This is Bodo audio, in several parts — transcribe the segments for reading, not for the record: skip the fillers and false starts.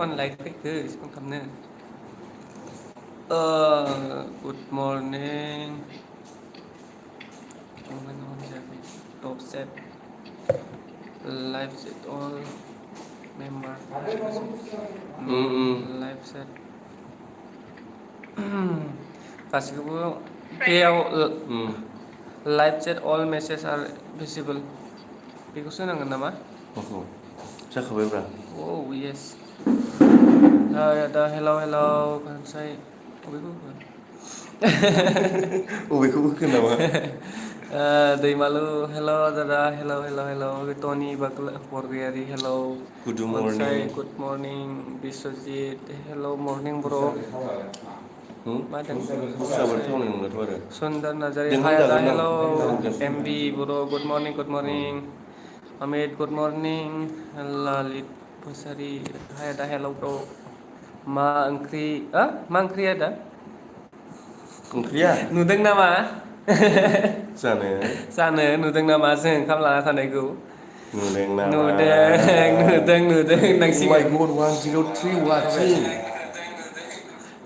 1 लाइक फैखो इसेबां खालामनो गुड मर्निं टप set life set all member life set गासिखौबो पेआव लाइफ सेट अल मेसेज आर भिजिबोल बेखौसो होनांगोन नामा जाखाबायब्रा औ येस दा हेलौ खानसाय अबेखौबो होखो नामा दैमालु हेल' दादा hello' Tony Borgoyari hello' good अनसाय morning good morning Biswajit hello' morning bro' मा दस्राबो थावनाय नंलाथ' आरो सुन्दर नार्जारि जों हाय आदा होनजागोन हेल' आं एमबि bro' good morning Amit good morning Lalit कसारि हाय आदा हेल' ब्र' मा ओंख्रि आदा ओंख्रिया नुदों नामा जानो नुदों नामा जों ओंखाम लाना थानायखौ नुदों नामा नुदों Oh my होननांसिगोन god 103 watching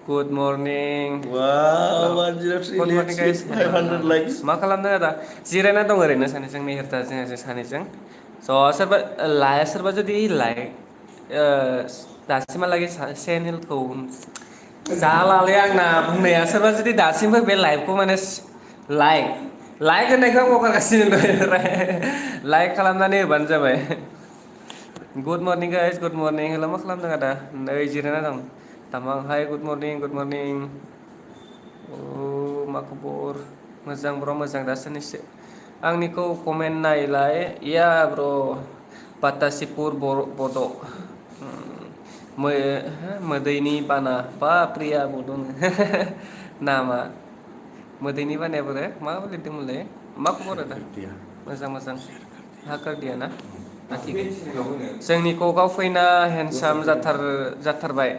good morning wow 103 good morning let's guys hit 500 likes मा खालामदों आदा जिरायना दं ओरैनो सानैजों मेहेरदा जों सानैजों स' सोरबा जुदि दासिमहालागै चेनेलखौ जालालै आंना बुंनाया सोरबा जुदि दासिमबो बे लाइफखौ माने लाइक होननायखौ आं बावगारगासिनो लाइक खालामनानै होबानो जाबाय good morning guys good morning hello' मा खालामदों आदा नै जिरायना दं तामांहाय गुड मर्निं मा खबर मोजां ब्र' मोजां दासाननैसो आंनिखौ कमेन्ट नायलाय या ब्र' बातासिपुर बड' मोदैनि बाना बा प्रिया बद'नो नामा मोदैनि बानाया बोरो मा लिरदोंमोनलाय मा खबर आदा मोजां हा कारदिया ना जोंनि ककआव फैना हेन्डसाम जाथारबाय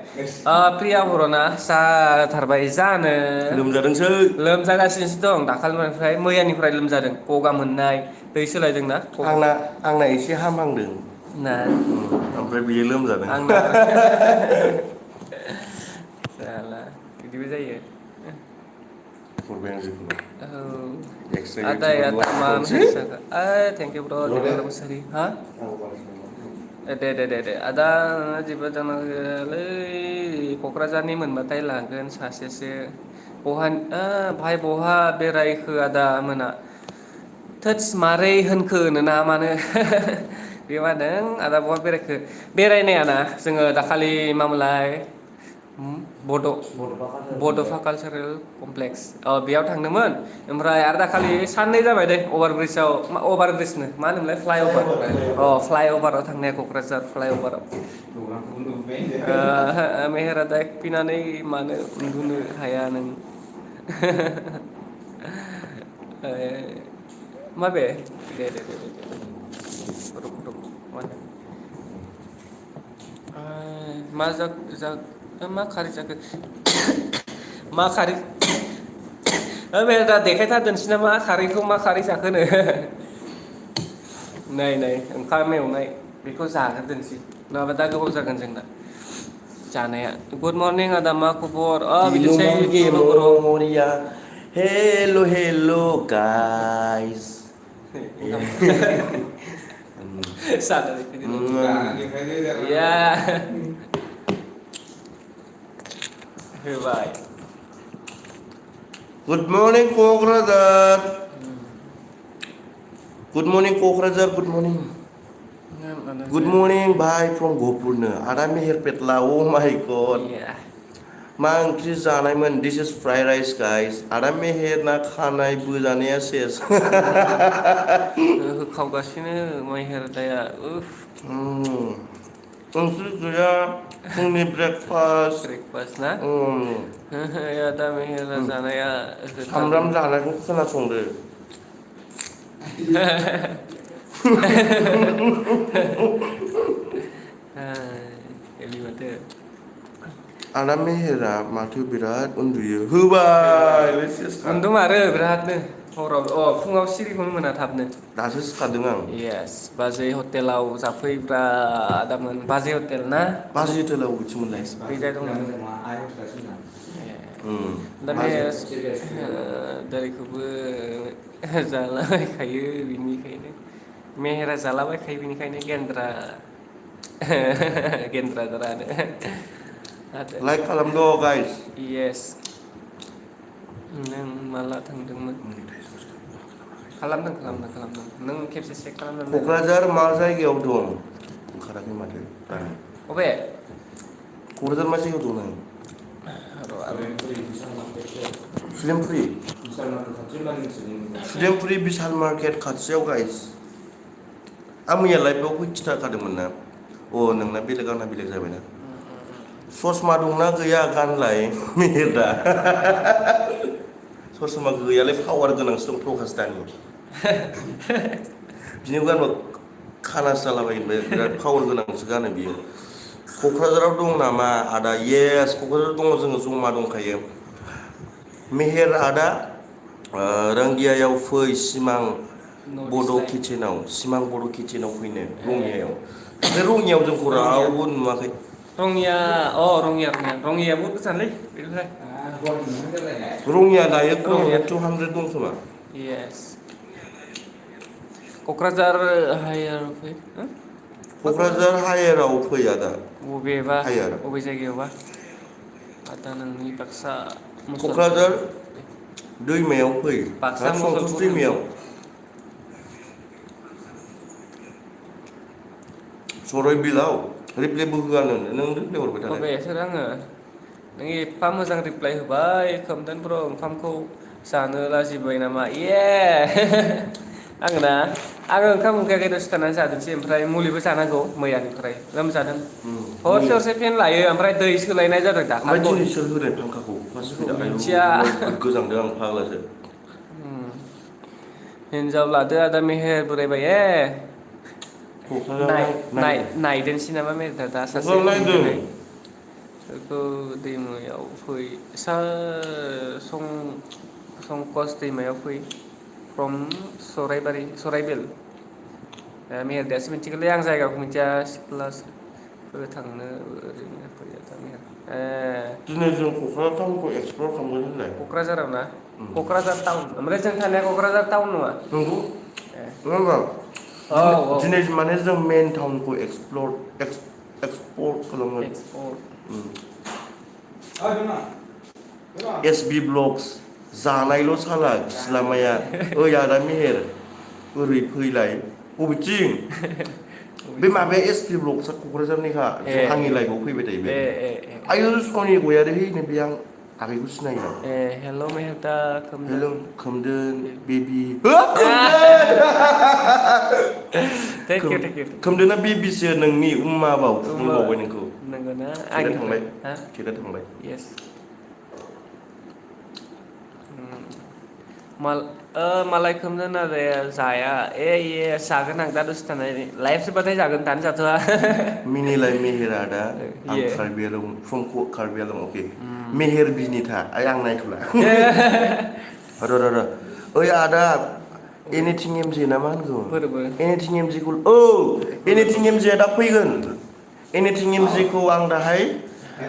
प्रिया बर'ना जाथारबाय जानो लोमजादोंसो लोमजागासिनोसो दं दाखालिनिफ्राय मैयानिफ्राय लोमजादों गगा मोननाय दै सोलायदोंना आंना एसे हामहांदों ना ओमफ्राय बियो लोमजादों आंना जाला बिदिबो जायो हरबाय आं जिखुनु औ एक्सट्रा आदाया इउटुबार मा हरनोसै मेसेज थेंक इउ ब्र' दिबेला मुसारि हा दे आदा जेबो जानांगौलै क'क्राझारनि मोनबाथाय लागोन सासेसो भाय बहा बेरायखो आदा मोना थोदस मारै होनखो ना मानो बे मा होनदों आदा बहा बेरायखो बेरायनायाना जोङो दाखालि मामोनलाय बड'फा कालसारेल कमप्लेक्स बेयाव थांदोंमोन ओमफ्राय आरो दाखालि साननै जाबाय दे अभार ब्रिजनो मा होनोमोनलाय फ्लाइअभाराव थांनाया क'क्राझार फ्लाइअभाराव मेहेर आदा फैनानै मानो उन्दुनो हाया नों माबे दे मा खारै जाखो मा खारै दा देखायथारदोंसै नामा खारैखौ मा खारै जाखोनो नै ओंखाम एवनाय बेखौ जाग्रोदोनोसै नङाबा दा गोबाव जागोन जोंना जानाया गुड मर्निं आदा मा खबर बिदिसै बर' हेल' गाइस होबाय good morning Kokrajhar good morning good morning भाइ फ्रम गहपुरनो आदा मेहेर पेटला माइ गड मा ओंख्रि जानायमोन दिस इज फ्राइड राइस गाइस आदा मेहेरना खानाय बोजानाया सेस होखावगासिनो मेहेर दाया ओंख्रि गैया फुंनि ब्रेकफास्ट ना आदा मेहेरा जानाया सामब्राम जानायखौ खोनासंदो आदा मेहेरा माथो बिराद उन्दुयो होबाय उन्दुमारो बिरादनो हराव फुङाव सिरिखौनो मोना थाबनो दासो सिखारदों आं येस बाजै हटेलाव जाफैब्रा आदामोन बाजै हटेल ना बाजै हटेलाव बिथिंमोनलाय बैजाय दं दाने दारिखौबो जालाबायखायो बिनिखायनो मेहेरा जालाबायखायो बिनिखायनो गेन्द्रा गेन्द्रा द्रानो लाइक खालामद' गाइस येस नों माला थांदोंमोन खालामदों नों खेबसे चेक खालामनानै क'क्राझार मा जायगायाव दं ओंखाराखै माथो दानि अबे क'क्राझार मा जायगायाव दं नों सुदेमपुरि बिशाल मार्केट खाथियाव गाइस आं मैया लाइफआव खिथाखादोंमोन ना नोंना बेलेग आंना बेलेग जाबायना ससमा दंना गैया गानलाय मेहेरदा ससमा गैयालाय पावार गोनांसो दं प्रकास दानि बिनिखौ गानबा खानासो जालाबायो बिराद पावार गोनांसो गानो बियो क'क्राझाराव दं नामा आदा येस क'क्राझाराव दङ जोङो जमा दंखायो मेहेर आदा रंगियायाव फै सिमां बड' किटचेनाव फैनो रङियायाव बे रङियायाव जोंखौ रावबो नुवाखै रङिया बहुत गोजानलै बेनिफ्राय रङिया दायो 200 दं खोमा येस क'क्राझार हायेर फै क'क्राझार हायेराव फै आदा बबेबा हायेर बबे जायगायावबा आदा नोंनि बाक्सा क'क्राझार दैमायाव फै बाक्सा संकस दैमायाव सराइबिलाव रिप्लायबो होआनो नों रिप्लाय हरबाय थालाय बबे सोर आङो नों एफा मोजां रिप्लाय होबाय खोमदोन ब्र ओंखामखौ जानो लाजिबाय नामा आङो ओंखाम उखैयाखै दसे थानानै जादोंसै ओमफ्राय मुलिबो जानांगौ मैयानिफ्राय लोमजादों हरसे फेन लायो ओमफ्राय दै सोलायनाय जादों ओमफ्राय दिनै सोर होनाय फांखाखौ मिथिया गोजांदों आं फाग्लासो हिनजाव लादो आदा मेहेर बोरायबाय नायदोंसै नामा मेहेर दा सासे सोरखौ दैमायाव फै संकस दैमायाव फै फ्रम सराइबिल मेहेर दासो मिथिगोनलै आं जायगाखौ मिथिया सिख्लाफोर थांनो ओरैनो फैया मेहेर दिनै जों क'क्राझार टाउनखौ एक्सप्लर खालामगोन होनलाय क'क्राझाराव ना क'क्राझार टाउन ओमफ्राय जों थानाया क'क्राझार टाउन नङा नंगौ दिनै माने जों मेन टाउनखौ एक्सप्लर खालामगोन SB ब्लग्स जानायल' साला सिलामाया ओइ आदा मेहेर ओरै फैलाय बबेथिं बे माबाया SB ब्लग्सआ क'क्राझारनिखा आंनि लाइफआव फैबाय थायो बे आयु सनि गयारि नै बे आं आगैखौ सिनायो हेल' मेहेर दा हेल' खोमदोन बेबि खोमदोना बेबिसो नोंनि उम्माबाव बुंबावबाय नोंखौ नंगौना केटा थांबाय येस मालाय खोमदोन आरो जाया ये जागोन आं दा दसे थानानै लाइफ जोबबाथाय जागोन दानो जाथ'वा मिनिलाय मेहेर आदा आं कार्बि आलं फ्रम कार्बि आलं अके मेहेर बिनिथा आं नायथ'ला र' ओइ आदा एनिथिं एमजे ना मा होनगौ एनिथिं एमजेखौ एनिथिं एमजेआ दा फैगोन एनिथिं एमजेखौ आं दाहाय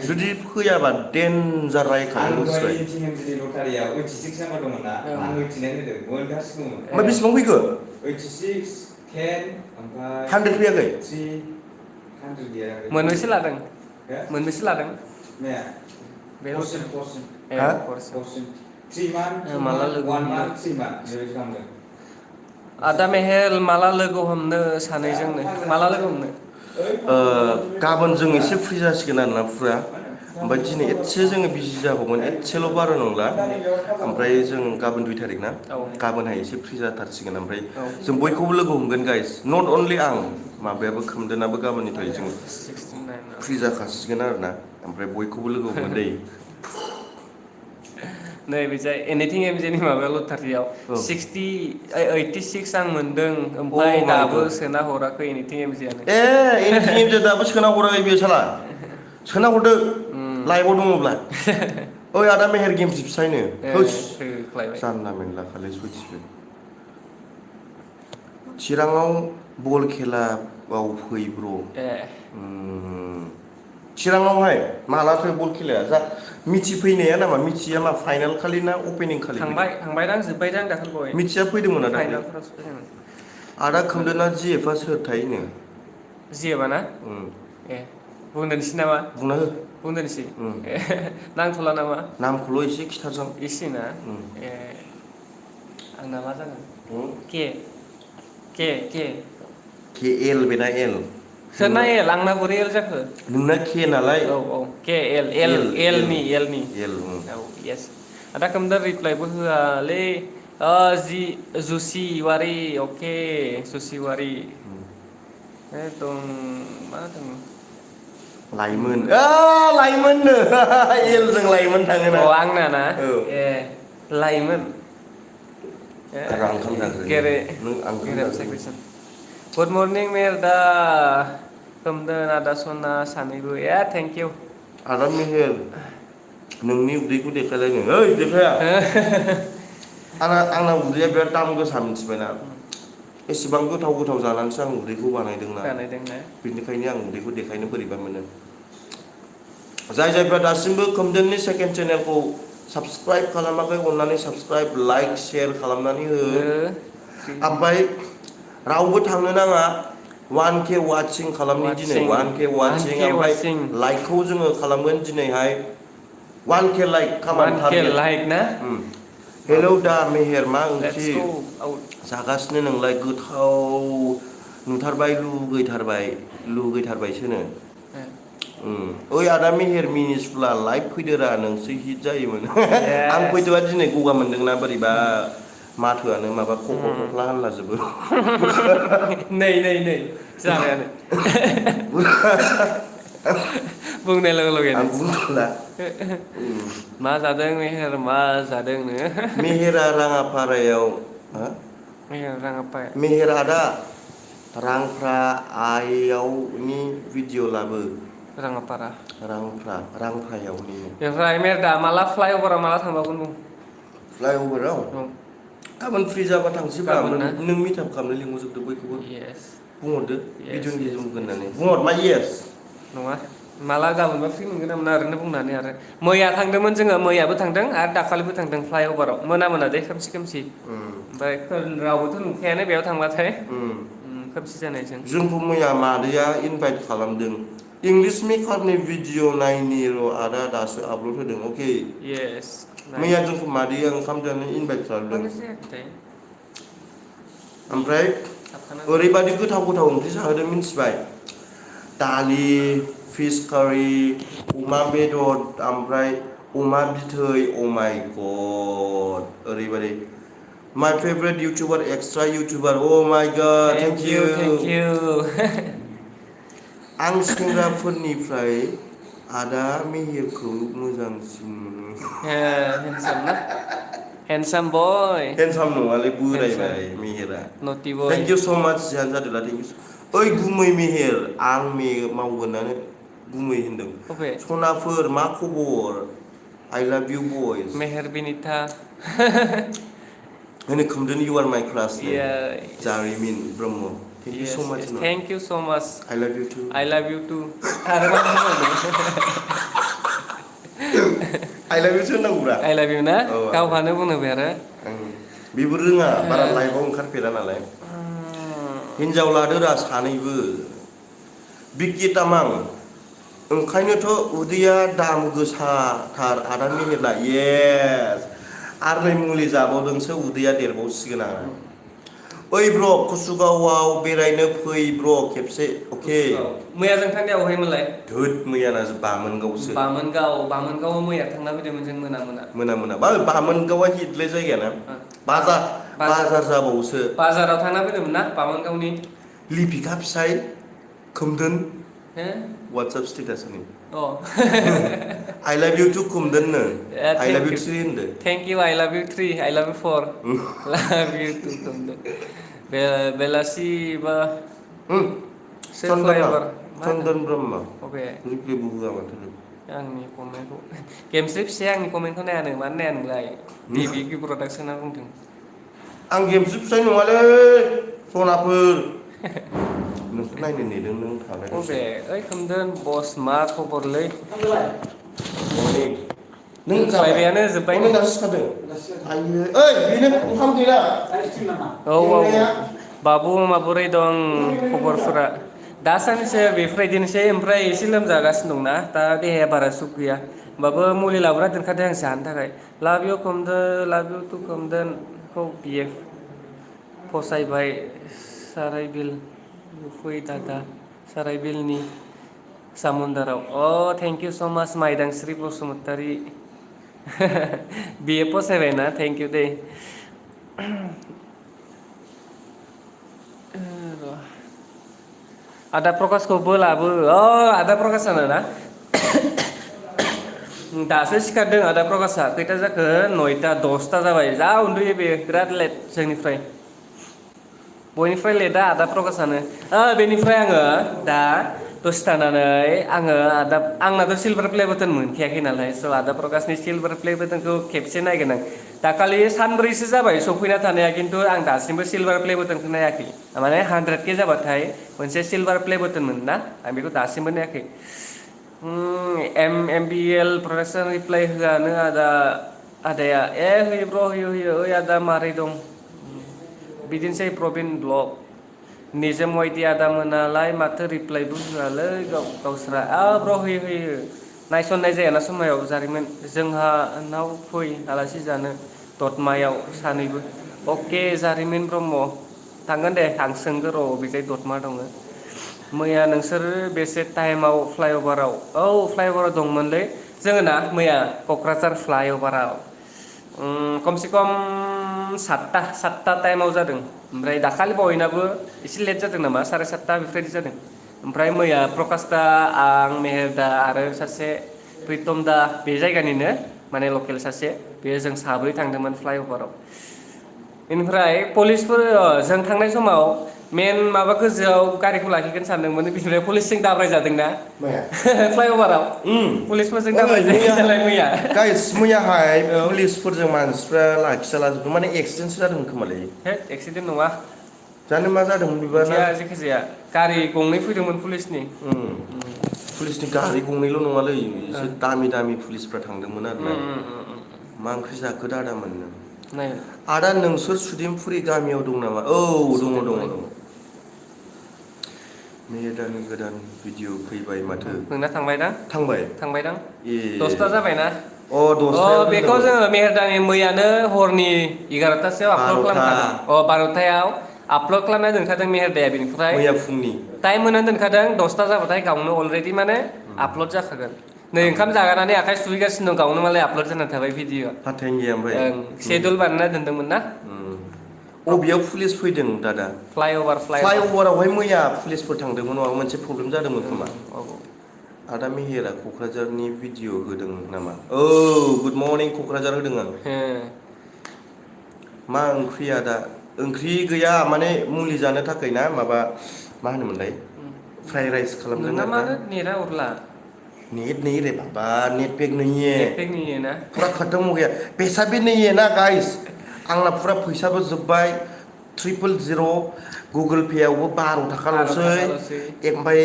जुदि फैयाबा डेन्जार रायखागोन मिथिबाय ओमफ्राय बेसेबां फैखो 100 फैयाखै मोनबेसे लादों माला लोगो आदा मेहेर माला लोगो हमनो सानैजोंनो माला लोगो हमनो गाबोन जों एसे फ्रि जासिगोन आरोना फुरा ओमफ्राय दिनै एसे जोङो बिजि जाबावगोन एसेल' बारा नंला ओमफ्राय जों गाबोन 2 तारिख ना गाबोनहाय एसे फ्रि जाथारसिगोन ओमफ्राय जों बयखौबो लोगो हमगोन गाइस नट अनलि आं माबायाबो खोमदोनाबो गाबोननिफ्राय जों फ्रि जाखासिगोन आरोना ओमफ्राय बयखौबो लोगो हमगोन दै नै बिजाय एनिथिं एमजेनि माबायाव लटारियाव 86 आं मोनदों ओमफ्राय दाबो सोना हराखै एनिथिं एमजेआनो एनिथिं एमजे दाबो सोना हराखै बेयो साला सोना हरदो लाइभआव दङब्ला ओइ आदा मेहेर गेम जोबसायनो होस होख्लायबाय जानला मेनला खालि सयथिबो चिराङाव बल खेलायाव फै ब्र चिराङावहाय मालाथो बल खेलाया जा मिथिफैनाया नामा मिथिया मा फाइनाल खालि ना अपेनिं खालि थांबायदां जोब्बायदां दाखालि मिथिया फैदोंमोन आदा फाइनालफोरावसो फैदोंमोन आदा खोमदोना जिएफआ सोर थायोनो जिएबा ना ए बुंदोनोसै नामा बुंना हो बुंदोनोसै नांथ'ला नामा नामखौल' एसे खिथारसां एसे ना ए आंना मा जागोन के एल बेना एल सोरना एल आंना बोरै एल जाखो नोंना के नालाय औ के एलनि एल औ येस आदा खोमदोन रिप्लाइबो होआलै जुसि वारि अके जुसि वारि एकदम मा दङ लाइमोननो एलजों लाइमोन थाङोना आंना ना ए लाइमोन आरो आं ओंखाम जाग्रोनि नों आं ओंखाम जाग्रोनि गुड मर्निं मेहेर दा खोमदोन आदा सना सानैबो थेंक इउ आदा मेहेर नोंनि उदैखौ देखायलायनो ओइ देखाया आंना उदैया बिराद दाम गोसा मिथिबायना एसेबां गोथाव जानानैसो आं उदैखौ बानायदोंना बेनिखायनो आं उदैखौ देखायनो बोरैबा मोनो जायफ्रा दासिमबो खोमदोननि सेकेन्ड चेनेलखौ साबस्क्राइब खालामाखै अननानै साबस्क्राइब लाइक शेयार खालामनानै हो ओमफ्राय रावबो थांनो नाङा 1K वाचिं खालामनि दिनै 1K वाचिं ओमफ्राय लाइकखौ जोङो खालामगोन दिनैहाय 1K लाइक खामान टारगेट लाइक ना हेलौ दा मेहेर मा ओंख्रि जागासिनो नोंलाय गोथाव नुथारबाय लुगैथारबायसोनो ओइ आदा मेहेर मिनिसुला लाइभ फैदोरा नोंसो हिट जायोमोन आं फैदोंबा दिनै गगा मोनदोंना बोरैबा माथोआनो माबा खख्ला होनलाजोबो नै जानायानो बुंनाय लोगो आं बुंथ'ला मा जादों मेहेर मा जादोंनो मेहेरा राङापारायाव मेहेर आदा रांफ्रा आइयावनि भिडिअ लाबो रांफ्रायाव ओमफ्राय मेहेर दा माला फ्लाइअभाराव माला थांबावगोन बुं फ्लाइअभाराव गाबोन फ्रि जाबा थांसैब्रा नों मिटाप खालामनो लिंहरजोबदो बयखौबो बुंहरदो भिडिअनि गेजेरजों होननानै बुंहर मा येस नङा माला गाबोनबा फ्रि मोनगोन ना मोना ओरैनो बुंनानै आरो मैया थांदोंमोन जोङो मैयाबो थांदों आरो दाखालिबो थांदों फ्लाइअभाराव मोना दे खोमसि ओमफ्राय रावबोथ' नुखायानो बेयाव थांबाथाय खोमसि जानायजों जोंखौ मैया मादैया इनभाइट खालामदों इंलिश मेकारनि भिडिअ नायनि र' आदा दासो आपल'ड होदों अके मैया जोंखौ मादैया ओंखाम जानो इनभाइट खालामदों ओमफ्राय ओरैबादि गोथाव ओंख्रि जाहोदों मिन्थिबाय दालि फिश कारि अमा बेदर ओमफ्राय अमा बिथै अ माय गड ओरैबादि माय favourite YouTuber extra YouTuber a my गड थेंक इउ आं सेंग्राफोरनिफ्राय आदा मेहेरखौ मोजांसिन मोनो हेन्डसाम बय हेन्डसाम नङालै बोरायबाय मेहेरा थेंक इउ स' माच जियानो जादोंला थेंक इउ ओइ गुमै मेहेर आं मावगोनानो गुमै होनदों सनाफोर मा खबर आइ लाभ इउ बयस मेहेर बिनिथा होनो खोमदोन इउ आर माय क्रास जारिमिन ब्रह्म थेंक इउ स' माच थेंक इउ स' माच आइ लाभ इउ टु आइ लाभ इउ टु आरो मा आइ लाभ इउ होननांगौब्रा आइ लाभ इउ ना गावहानो बुंबाय आरो बेबो रोङा बारा लाइभआव ओंखारफेरा नालाय हिनजाव लादोरा सानैबो बिकि तामां ओंखायनोथ' उदैया दाम गोसाथार आदा मेहेरना येस आरो नै मुलि जाबावदोंसो उदैया देरबावसिगोन आं ओइ ब्र कुसुगावआव बेरायनो फै ब्र खेबसे अके मैया जों थांनाया अहायमोनलाय धोद मैयाना बामोनगावसो बामोनगाव मैया थांना फैदोंमोन जों मोना बामोनगावआ हिटले जायगायाना बाजार जाबावोसो बाजाराव थांना फैदोंमोन ना बामोनगावनि लिपिका फिसाय खोमदोन वाट्सएप स्टेटास होनो आइ लाभ इउ टु खोमदोननो आइ लाभ इउ 3 होनदो थेंक इउ आइ लाभ इउ 3 आइ लाभ इउ 4 लाभ इउ टु खोमदोन बेलासि बा चन्दन ब्रह्म रिप्लायबो होआ माथो आंनि कमेन्टखौ गेमस्रि फिसाया आंनि कमेन्टखौ नायानो मानो नाया नोंलाय गिबि प्रडाक्सना बुंदों आं गेमस्रि फिसाय नङालै सनाफोर नोंखौ नायनो नेदों नों थालाय दसे अबे ओइ खोमदोन बस मा खबरलै नों जाबाय लायबायानो जोब्बायनो नों दासो सिखारदों आइयो ओइ बेनो ओंखाम गैला औ बाबु माबोरै दं खबरफोरा दासाननैसो बेफोरबायदिनोसै ओमफ्राय एसे लोमजागासिनो दंना दा देहाया बारा सुग गैया होमबाबो मुलि लाबोना दोनखादों आं जानो थाखाय लाभ इउ टु खोमदोनखौ बियो फसायबाय साराय बिल फै दादा साराय बिलनि सामुन्दाराव थेंक इउ स' माच माइदांस्रि बसुमतारी बियो फसायबायना थेंक इउ दे आदा प्रकासखौबो लाबो आदा प्रकासानो ना दासो सिखारदों आदा प्रकासा खैथा जाखो 9ता 10ता जाबाय जा उन्दुयो बे बिराद लेट जोंनिफ्राय बयनिफ्राय लेटआ आदा प्रकासानो बेनिफ्राय आङो दा दसे थानानै आङो आंनाथ' सिलभार प्ले बाटन मोनखायाखै नालाय स' आदा प्रकासनि सिलभार प्ले बाटनखौ खेबसे नायगोन आं दाखालि सानब्रैसो जाबाय सफैना थानाया खिन्थु आं दासिमबो सिलभार प्ले बाटनखौ नायाखै माने 100K जाबाथाय मोनसे सिलभार प्ले बाटन मोनो ना आं बेखौ दासिमबो नायाखै MBL प्रडाक्सन रिप्लाइ होआनो आदाया होयो ब्र' होयो ओइ आदा मारै दं बिदिनोसै प्रबिन ब्लग निजोम वाइदि आदा मोनालाय माथो रिप्लाइबो होआलै गावस्रा ब्र' होयो नायसननाय जायाना समायाव जारिमिन जोंहानाव फै आलासि जानो दतमायाव सानैबो अके जारिमिन ब्रह्म थांगोन दे आं सोंगोन र' बेजाय दतमा दङ मैया नोंसोर बेसे टाइमाव फ्लाइअभाराव फ्लाइअभाराव दंमोनलै जोङो ना मैया क'क्राझार फ्लाइअभाराव खमसे खम 7ता टाइमाव जादों ओमफ्राय दाखालि बावैनाबो एसे लेट जादों नामा 7:30 बेफोरबायदि जादों ओमफ्राय मैया प्रकास दा आं मेहेर दा आरो सासे प्रितम दा बे जायगानिनो माने लकेल सासे बेयो जों साब्रै थांदोंमोन फ्लाइअभाराव बेनिफ्राय पुलिसफोर जों थांनाय समाव मेन माबा गोजौआव गारिखौ लाखिगोन सानदोंमोन बिनिफ्राय पुलिसजों दाब्राय जादोंना फ्लाइअभाराव पुलिसफोरजों दाब्राय जादों मैया गाइस मैयाहाय पुलिसफोरजों मानसिफ्रा लाखिजालाजोबदों माने एक्सिडेन्टसो जादोंमोन खोमालै एक्सिडेन्ट नङा जानो मा जादोंमोन बिबा जायखिजाया गारि गंनै फैदोंमोन पुलिसनि गारि गंनैल' नङालै एसे दामि पुलिसफ्रा थांदोंमोन आरोना मा ओंख्रि जाखो दादा मोननो आदा नोंसोर सुदेमफुरि गामियाव दं नामा दङ मेहेरदानि गोदान भिडिअ फैबाय माथो नोंना थांबायदां थांबायदां 10ता जाबायना 10ता बेखौ जोङो मेहेरदानि मैयानो हरनि 11टासोआव आपल'ड खालामखादों 12टायाव आपल'ड खालामना दोनखादों मेहेरदाया बेनिफ्राय मैया फुंनि टाइम होनानै दोनखादों 10ता जाबाथाय गावनो अलरेडि माने आपल'ड जाखागोन नै ओंखाम जागानानै आखाइ सुहैगासिनो दं गावनो मालाय आपल'ड जानानै थाबाय भिडिअ सेडुल बानायना दोनदोंमोन ना बेयाव पुलिस फैदों दादा फ्लाइअभारावहाय मैया पुलिसफोर थांदोंमोन माबा मोनसे प्रब्लेम जादोंमोन खोमा आदा मेहेरा क'क्राझारनि भिडिअ होदों नामा गुड मर्निं क'क्राझार होदों आं मा ओंख्रि आदा ओंख्रि गैया माने मुलि जानो थाखाय ना माबा मा होनोमोनलाय फ्राइड राइस खालामदों ना मानो नेटआ उरला नेट नहीं रे बाबा नेट पैक नहीं है नेट पैक नहीं है ना पूरा खत्म हो गया पैसा भी नहीं है ना गाइस आंना पूरा फैसाबो जोब्बाय 000 गुगल पे आवबो 12 थाखाल'सै ओमफ्राय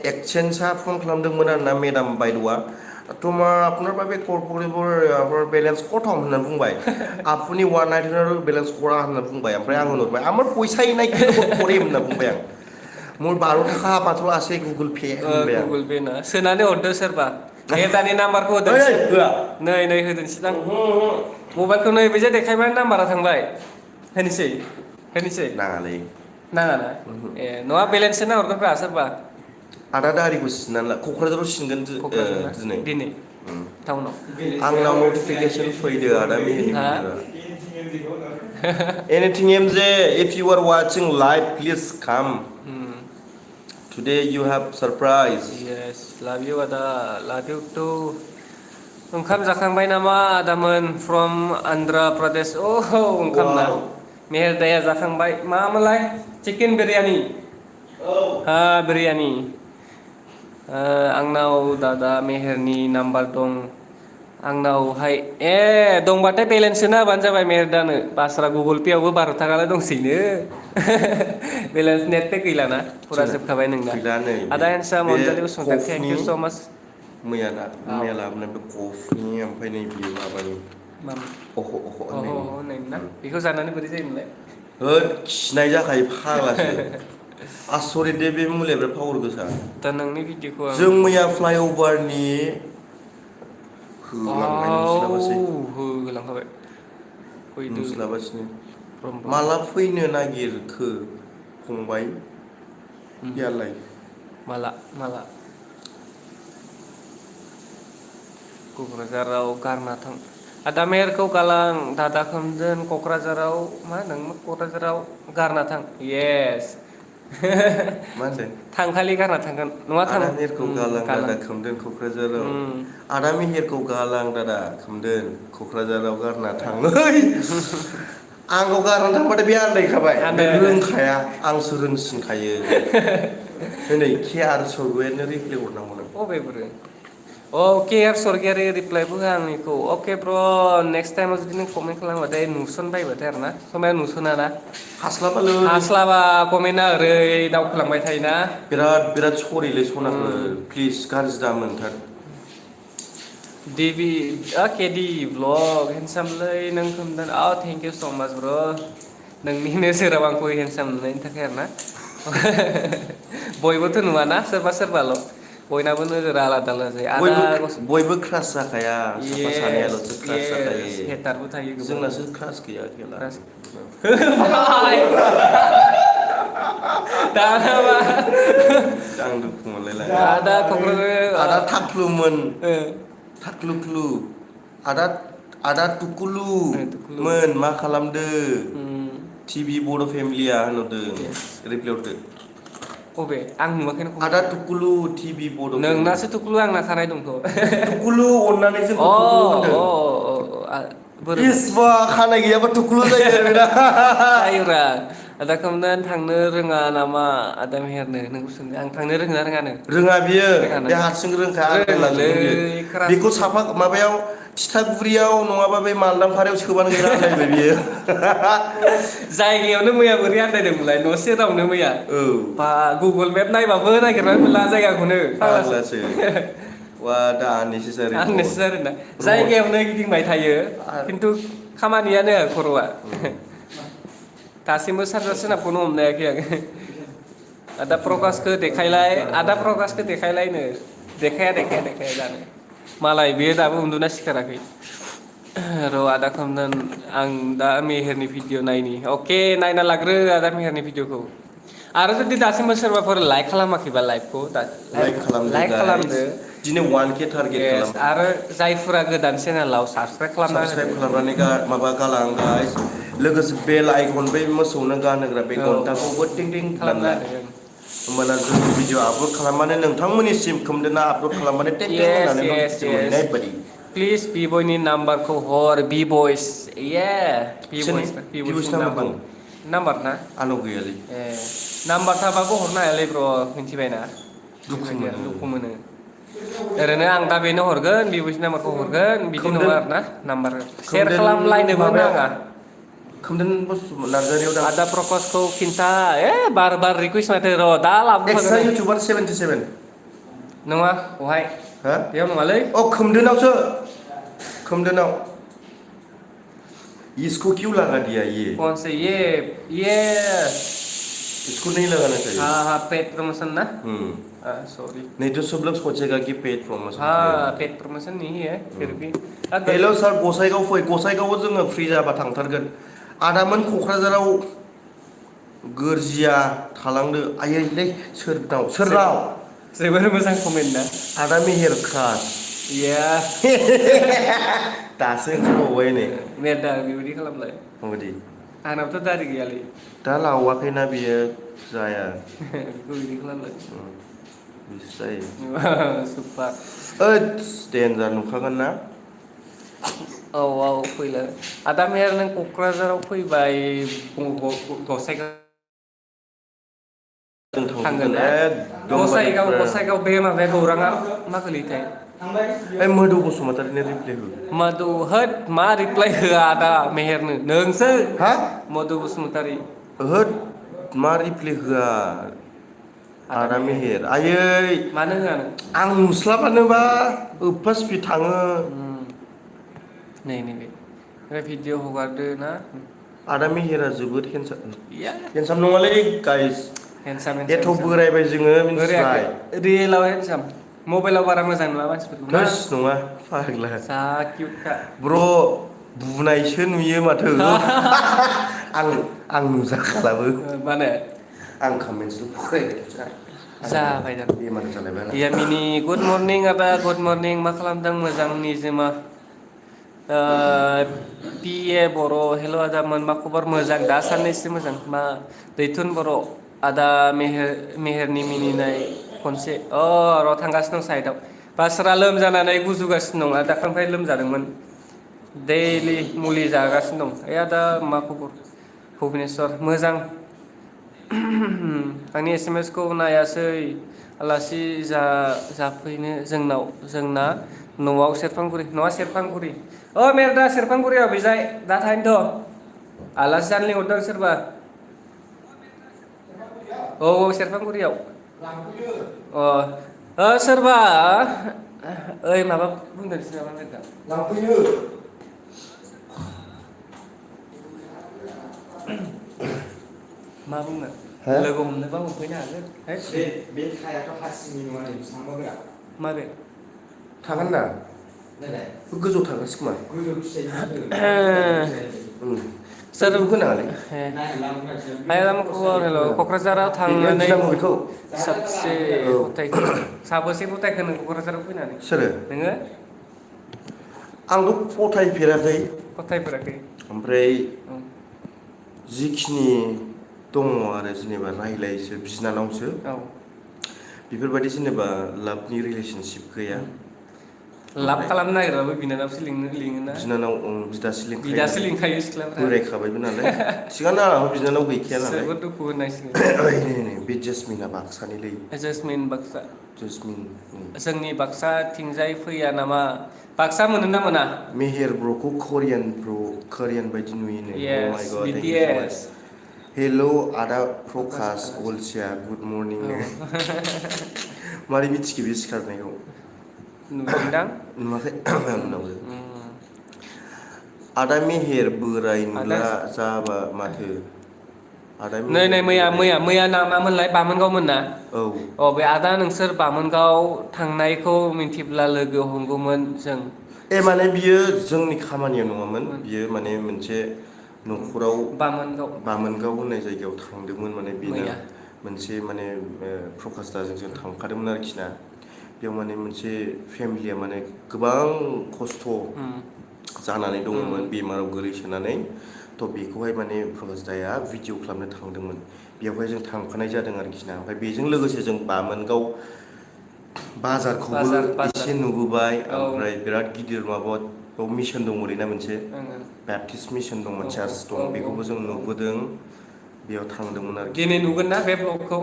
एक्सचेन्जआ फन खालामदोंमोन आरोना मेडाम बायद'आ তোমা আপনার বাবে কর্পোরেটর ব্যালেন্স কম होनना बुंबाय আপনি 199 ব্যালেন্স করা होनना बुंबाय ओमफ्राय आं होनबाय আমার পয়সাই নাই কি করে होनना बुंबाय आं मोर 12 थाखा मात्र আছে गुगल पे होनबाय आं गुगल पे ना सोनानै हरदो सोरबा मेहेरदानि नाम्बारखौ होदो नै होदोंसै दां मबाइलखौ नै बेजे देखायबाय नाम्बारा थांबाय होनोसै नाङालै नाङा ना नङा बेलेन्स सोना हरगोनब्रा सोरबा आदा दारिखौ सिननानै ला क'क्राझाराव सिनगोन दिनै टाउनाव आंनाव नटिफिकेसन फैदो आदा मेहेरनि भिडिअ'आ एनिथिं एमजे if you are watching live please come today you have surprise yes love you ada love you too ओंखाम जाखांबाय नामा आदामोन from Andhra Pradesh ओंखाम ना मेहेरदाया जाखांबाय मामोनलाय चिकेन बिरियानी बिरियानी आंनाव दादा मेहेरनि नाम्बार दं आंनावहाय दंबाथाय बेलेन्स सोना होबानो जाबाय मेहेरदानो बास्रा गुगोल पे आवबो 12 थाखालाय दंसैनो बेलेन्स नेट पेक गैलाना फुरा जोंना जोबखाबाय नोंना गैला नै आदा हेन्डसाम बे अनजालि बसुमतारी थेंक कफनि इउ स' माच मैया लाबोनाय बे कफनि ओमफ्राय नै बियो माबानि अह' होननायनि ना बेखौ जानानै बोरै जायोमोनलाय होद खिनाय जाखायो फाग्लासो आसरित दे बे मुलिया बिराद पावार गोसा दा नोंनि भिडिअखौ आं जों मैया फ्लाइअभारनि होलांबाय नुस्लाबासै होलांखाबाय फैदो नुस्लाबासैनो ब्रह्म माला फैनो नागिरखो फंबाय यालाय माला क'क्राझाराव गारना थां आदा मेहेरखौ गालां दादा खोमदोन क'क्राझाराव मा होनदों क'क्राझाराव गारना थां येस मा होनदों थांखालि गारना थांगोन नङा थां आदा मेहेरखौ गालां गालां दादा खोमदोन क'क्राझाराव आदा मेहेरखौ गालां दादा खोमदोन क'क्राझाराव गारना थाङै आंखौ गारना थांबाथाय बे आन्दायखाबाय बे रोंखाया आंसो रोंसिनखायो नै के आर स्वर्गयारिनो रिप्लाय हरनांगौ नों अबे के आर स्वर्गयारि रिप्लायबो होआ आंनिखौ अके ब्र नेक्स्ट टाइमाव जुदि नों कमेन्ट खालामबाथाय नुसनबायबाथाय आरो ना समाया नुसना ना हास्लाबालै हास्लाबा कमेन्टआ ओरै दावखोलांबाय थायोना बिराद सरिलै सनाफोर प्लिज गाज्रि दा मोनथार देबि केडि ब्लग हेन्डसामलै नों खोमदोन थेंक इउ स' माच ब्र नोंनि नोजोराव आंखौ हेन्डसाम नुनायनि थाखाय आरो ना बयबोथ' नुवाना सोरबा सोरबाल' बयनाबो नोजोरा आलादा जायो आदा बयबो क्रास जाखाया साफा येस सानैयाल'सो क्रास येस जाखायो हेटारबो थायो गोबां जोंनासो क्रास गैया खेला दानाबा आं दुखु मोनलायलाङो आदा क'क्राझार आदा थाख्लुमोन थाख्लुख्लु आदा तुकुलु टुकुलुमोन मा खालामदो टिभि बड' फेमिलिया होनहरदों रिप्लाय हरदो अबे आं नुवाखैनो आदा कमेन्टखौ टुकुलु टिभि बड' फेमिलि नोंनासो टुकुलु आंना खानाय दंथ' टुकुलु अननानै जोंखौ टुकुलु होनदों बोरोमोन इस बा खानाय गैयाबा टुकुलु जायो आरो बेना जायोब्रा आदा खोमदोन थांनो रोङा नामा आदा मेहेरनो नोंखौ सोंदों आं थांनो रोङोना रोङानो रोङा बियो रोङाना बे हारसिं रोंखा रोङोलै आन्दायलाजोबगोन बियो बेखौ क्रासखौसो साफा माबायाव थिथागुरियाव नङाबा बे मालदांफारायाव सोबानो गैला आन्दायबाय बियो जायगायावनो मैया बोरै आन्दायदोंमोनलाय न' सेरावनो मैया औ बा गुगोल मेप नायबाबो नागिरनानै मोनला जायगाखौनो फाग्लासो वा दा आननेसेसारि आननेसेसारि ना जायगायावनो गिदिंबाय थायो खिन्थु खामानियानो खर'आ दासिमबो सानजा सोनाबखौनो हमनो हायाखै आं आदा प्रकासखौ देखायलायनो देखाया दानो मालाय बेयो दाबो उन्दुना सिखाराखै र' आदा खोमदोन आं दा मेहेरनि भिडिअ नायनि अके नायना लाग्रो आदा मेहेरनि भिडिअखौ आरो जुदि दासिमबो सोरबाफोर लाइक खालामाखैबा लाइभखौ खालामदो लाइक गाइस खालामदो दिनै 1K टारगेट येस खालाम आरो जायफोरा गोदान चेनेलाव साबसक्राइब खालामना साबसक्राइब होदो खालामनानै माबा गालां गाइस लोगोसे बेल आइकन बै मोसौनो गानहोग्रा बे औ घन्टाखौबो टिं टिं खालामना दामना होदो होमबाना जोंनि भिडिअ आपल'ड खालामबानो नोंथांमोननिसिम खोमदोना आपल'ड खालामबानो टें टें येस होननानै येस नटिफिकेसन येस मोनहैनाय बायदि प्लिज बिबयनि नाम्बारखौ हर बिबयस सोरनि बिबयसनि नाम्बार दं नाम्बार ना आंनाव गैयालै नाम्बार थाबाबो हरनो हायालै ब्र मिथिबायना दुखु मोनो ओरैनो आं दा बेनो हरगोन बिब'सनि नाम्बारखौ हरगोन बिदि नङा खोमदोन आरो ना नाम्बार सेयार खोमदोन खालामलायनोबो माबायाव नाङा खोमदोन नार्जारियाव दां आदा प्रकसखौ खिन्था बार रिकुइस्ट माथो र' दा एक्सट्रा लाबोफागोन आं इउटुबार 77 नङा बहाय हा बेयाव नङालै खोमदोनावसो खोमदोनाव इसको क्यों लगा दिया ये कौन से ये इसको नहीं लगाना चाहिए हाँ पेड प्रमोशन ना सॉरी नहीं तो सब लोग सोचेगा कि पेड प्रमोशन किया हाँ है पेड प्रमोशन नहीं है फिर भी हेल' सार गसाइगाव फै गसाइगावआव जोङो फ्रि जाबा थांथारगोन आदामोन क'क्राझाराव गोरजिया थालांदो आयैलै सोरनाव जोबोर मोजां कमेन्ट ना आदा मेहेर क्रास इया दासो ओंखारबावबाय नै मेरदा बेबायदि खालामलाय माबायदि आंनावथ' दारि गैयालै दा लावाखैना बियो जाया बेखौ बिदि खालामलाय बिसो जायो सुपार ओइद देन्जार नुखागोन ना औ फैलाय आदा मेहेर नों क'क्राझाराव फैबाय गसाइगाव जों थांगोन ना एकदम गसाइगाव बे माबाया गौराङा मा गोलैयोथाय ओइ मोदौ बसुमतारिनो रिप्लाय हो मधु होद मा रिप्लाय होआ आदा मेहेरनो नोंसो हा मधु बसुमतारी होद मा रिप्लाय होआ आदा मेहेर आयै मानो होआ नों आं नुस्लाबानोबा एफा स्पिड थाङो नै नैबे ओमफ्राय भिडिअ हगारदो ना आदा मेहेरा जोबोद हेन्डसाम इया हेन्डसाम नङालै गाइस हेन्डसाम एथ' बोरायबाय जोङो मिन्थिबाय रियेलाव हेन्डसाम मबाइलाव बारा मोजां नुवा मानसिफोरखौ ना थोस नङा फाग्ला जा किउटखा ब्र' बुनायसो नुयो माथो आं नुजाखालाबो माने आं कमेन्ट्सल फरायबाय जाबाय दा बेमार जालायबाय आंना यामिनी गुड मर्निं आदा गुड मर्निं मा खालामदों मोजां निजोमा पि ए बर' हेल' आदामोन मा खबर मोजां दा साननैसो मोजां मा दैथुन बर' आदा मेहेरनि मिनिनाय खनसे र' थांगासिनो दं साइदआव बास्रा लोमजानानै गुजुगासिनो दं दाखालिनिफ्राय लोमजादोंमोन दैलि मुलि जागासिनो दं ओइ आदा मा खबर भुबनेस्वर मोजां आंनि SMS खौ नायासै आलासि जाफैनो जोंना न'आव सेरफांगुरि न'आ सेरफांगुरि मेर दा सेरफांगुरियाव बेजाय दा थाहैनोथ' आलासि जानो लिंहरदों सोरबा औ सेरफांगुरियाव सोरबा ओइ माबा बुंदोंसै नामा मेरदा लांफैनो मा बुंनो लोगो हमनोबा हमफैनो हागोन बे थायाथ' हासिंनि नङा नै सानबागोरा माबे थागोन ना गोजौ थांगासै खोमा गोजौ सोर होनाङालै मा खबर हेल' क'क्राझाराव थांनानै बेखौ साबसे गथायखो साबोसे गथायखो नों क'क्राझाराव फैनानै सोरो नोङो आंथ' फथायफेराखै गथायफेराखै ओमफ्राय जिखिनि दङ आरो जेनेबा रायलायसो बिनानावसो बेफोरबायदि जेनेबा लाभनि रिलेसनशिप गैया लाभ खालामनो नागिरबाबो बिनानावसो लिङोना बिनानाव बिदासो लिंखायो सिख्लाफ्रा बोरायखाबायबो नालाय थिगानो आंहाबो बिनानाव गैखाया नालाय जोबोद दुखु होननांसिगोन बे जेसमिना बाक्सानिलै जेसमिन बाक्सा जेसमिन जोंनि बाक्साथिंजाय फैया नामा बाक्सा मोनो ना मोना मेहेर ब्र'खौ कोरियान बायदि नुयोनो Yes, BTS हेल' आदा प्रकाश अलसिया गुड मर्निं मारै मिथिखो बे सिखारनायखौ नुदोंदां नुवाखै उनावबो आदा मेहेर बोराय नुला जाबा माथो आदा नै मैया ना मामोनलाय बामोनगावमोन ना औ बे आदा नोंसोर बामोनगाव थांनायखौ मिन्थिब्ला लोगो हमगौमोन जों माने बियो जोंनि खामानियाव नङामोन बियो माने मोनसे न'खराव बामोनगाव होननाय जायगायाव थांदोंमोन माने बेनो मोनसे माने प्रकाश दाजों जों थांफादोंमोन आरोखि ना बेयाव माने मोनसे फेमिलिया माने गोबां खस्थ' जानानै दङमोन बेमाराव गोलैसोनानै थ' बेखौहाय माने प्रकाश दाया भिडिअ खालामनो थांदोंमोन बेवहाय जों थांफानाय जादों आरोखि ना ओमफ्राय बेजों लोगोसे जों बामोनगाव बाजारखौबो एसे नुबोबाय ओमफ्राय बिराद गिदिर माबायाव मिशन दंमोन ना मोनसे बेप्टिस्ट मिशन दंमोन चार्च दं बेखौबो जों नुबोदों बेयाव थांदोंमोन आरोखि दिनै नुगोन ना बे ब्लगखौ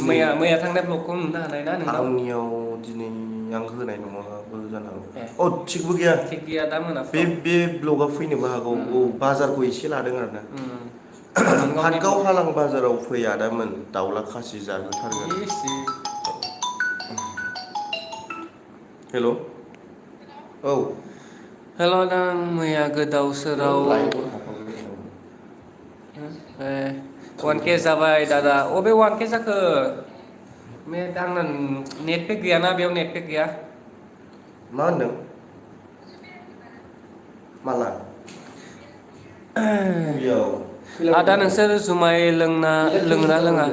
मैया थांनाय ब्लगखौ नुनो हानाय ना नोंनाव आंनियाव दिनै आं होनाय नङाबो जानो हागौ थिगबो गैया दा मोनाफ्राव बे ब्लगा फैनोबो हागौ बाजारखौ एसे लादों आरोना हाटगाव हालां बाजाराव फै आदामोन दाउला खासि जाहोथारगोन हेल' औ हेल' आं मैया गोदाव सोराव 1K जाबाय दादा अबे 1K जाखो आंना नेटपेक गैयाना बेयाव नेटपेक गैया मा होनदों माला आदा नोंसोर जुमाय लोङोना लोङा